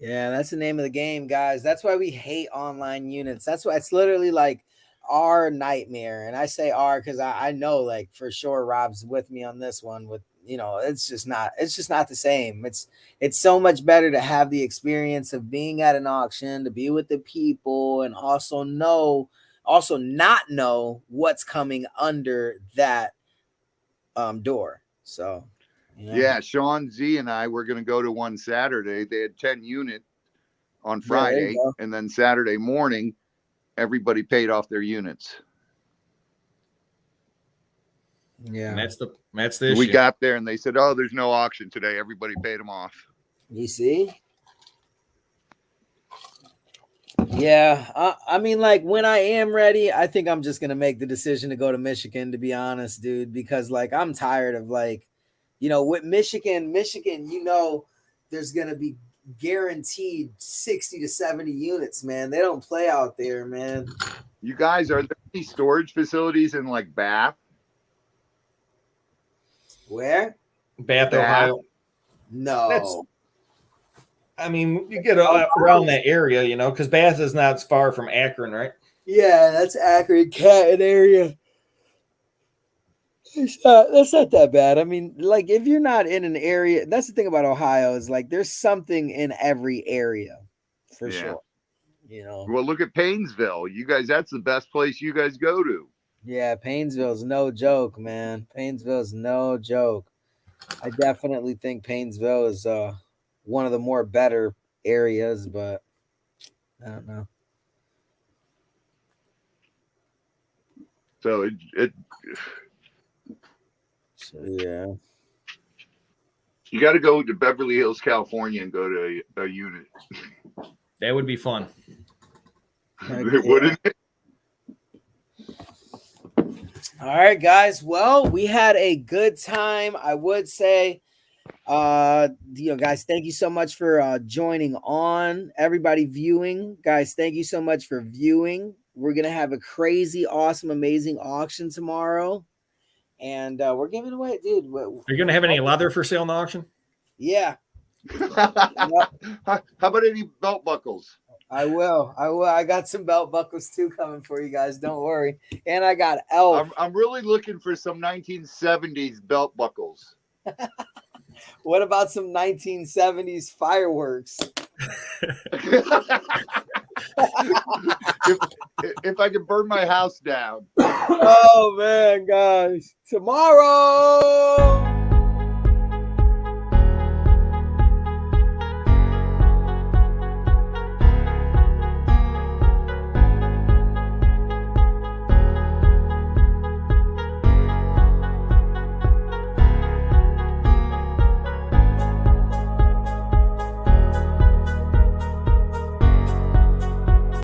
Yeah, that's the name of the game, guys. That's why we hate online units. That's why it's literally like our nightmare. And I say our because I know, like, for sure Rob's with me on this one. With, you know, it's just not the same. It's so much better to have the experience of being at an auction, to be with the people, and also not know what's coming under that door. So yeah, Sean Z and I were going to go to one Saturday. They had 10 units on Friday, and then Saturday morning, everybody paid off their units. Yeah, and that's the issue. We got there and they said, "Oh, there's no auction today." Everybody paid them off. You see? Yeah, I mean, like, when I am ready, I think I'm just gonna make the decision to go to Michigan, to be honest, dude, because, like, I'm tired of, like, you know, with Michigan, you know, there's gonna be guaranteed 60 to 70 units, man. They don't play out there, man. You guys, are there any storage facilities in, like, Bath? Where? Bath, Ohio. No. I mean, you get around that area, you know, because Bath is not far from Akron, right? Yeah, that's Akron, Canton area. That's not that bad. I mean, like, if you're not in an area, that's the thing about Ohio is, like, there's something in every area for sure. You know. Well, look at Paynesville. You guys, that's the best place you guys go to. Yeah, Paynesville's no joke, man. Paynesville's no joke. I definitely think Paynesville is one of the more better areas, but I don't know. So yeah. You got to go to Beverly Hills, California, and go to a unit. That would be fun. Wouldn't it? All right, guys. Well, we had a good time. I would say, you know, guys, thank you so much for joining on. Everybody viewing, guys, thank you so much for viewing. We're gonna have a crazy, awesome, amazing auction tomorrow, and we're giving away, dude. Are you gonna have any leather for sale in the auction? Yeah, How about any belt buckles? I will. I got some belt buckles too coming for you guys. Don't worry. And I got Elf. I'm really looking for some 1970s belt buckles. What about some 1970s fireworks? if I can burn my house down. Oh man, guys. Tomorrow.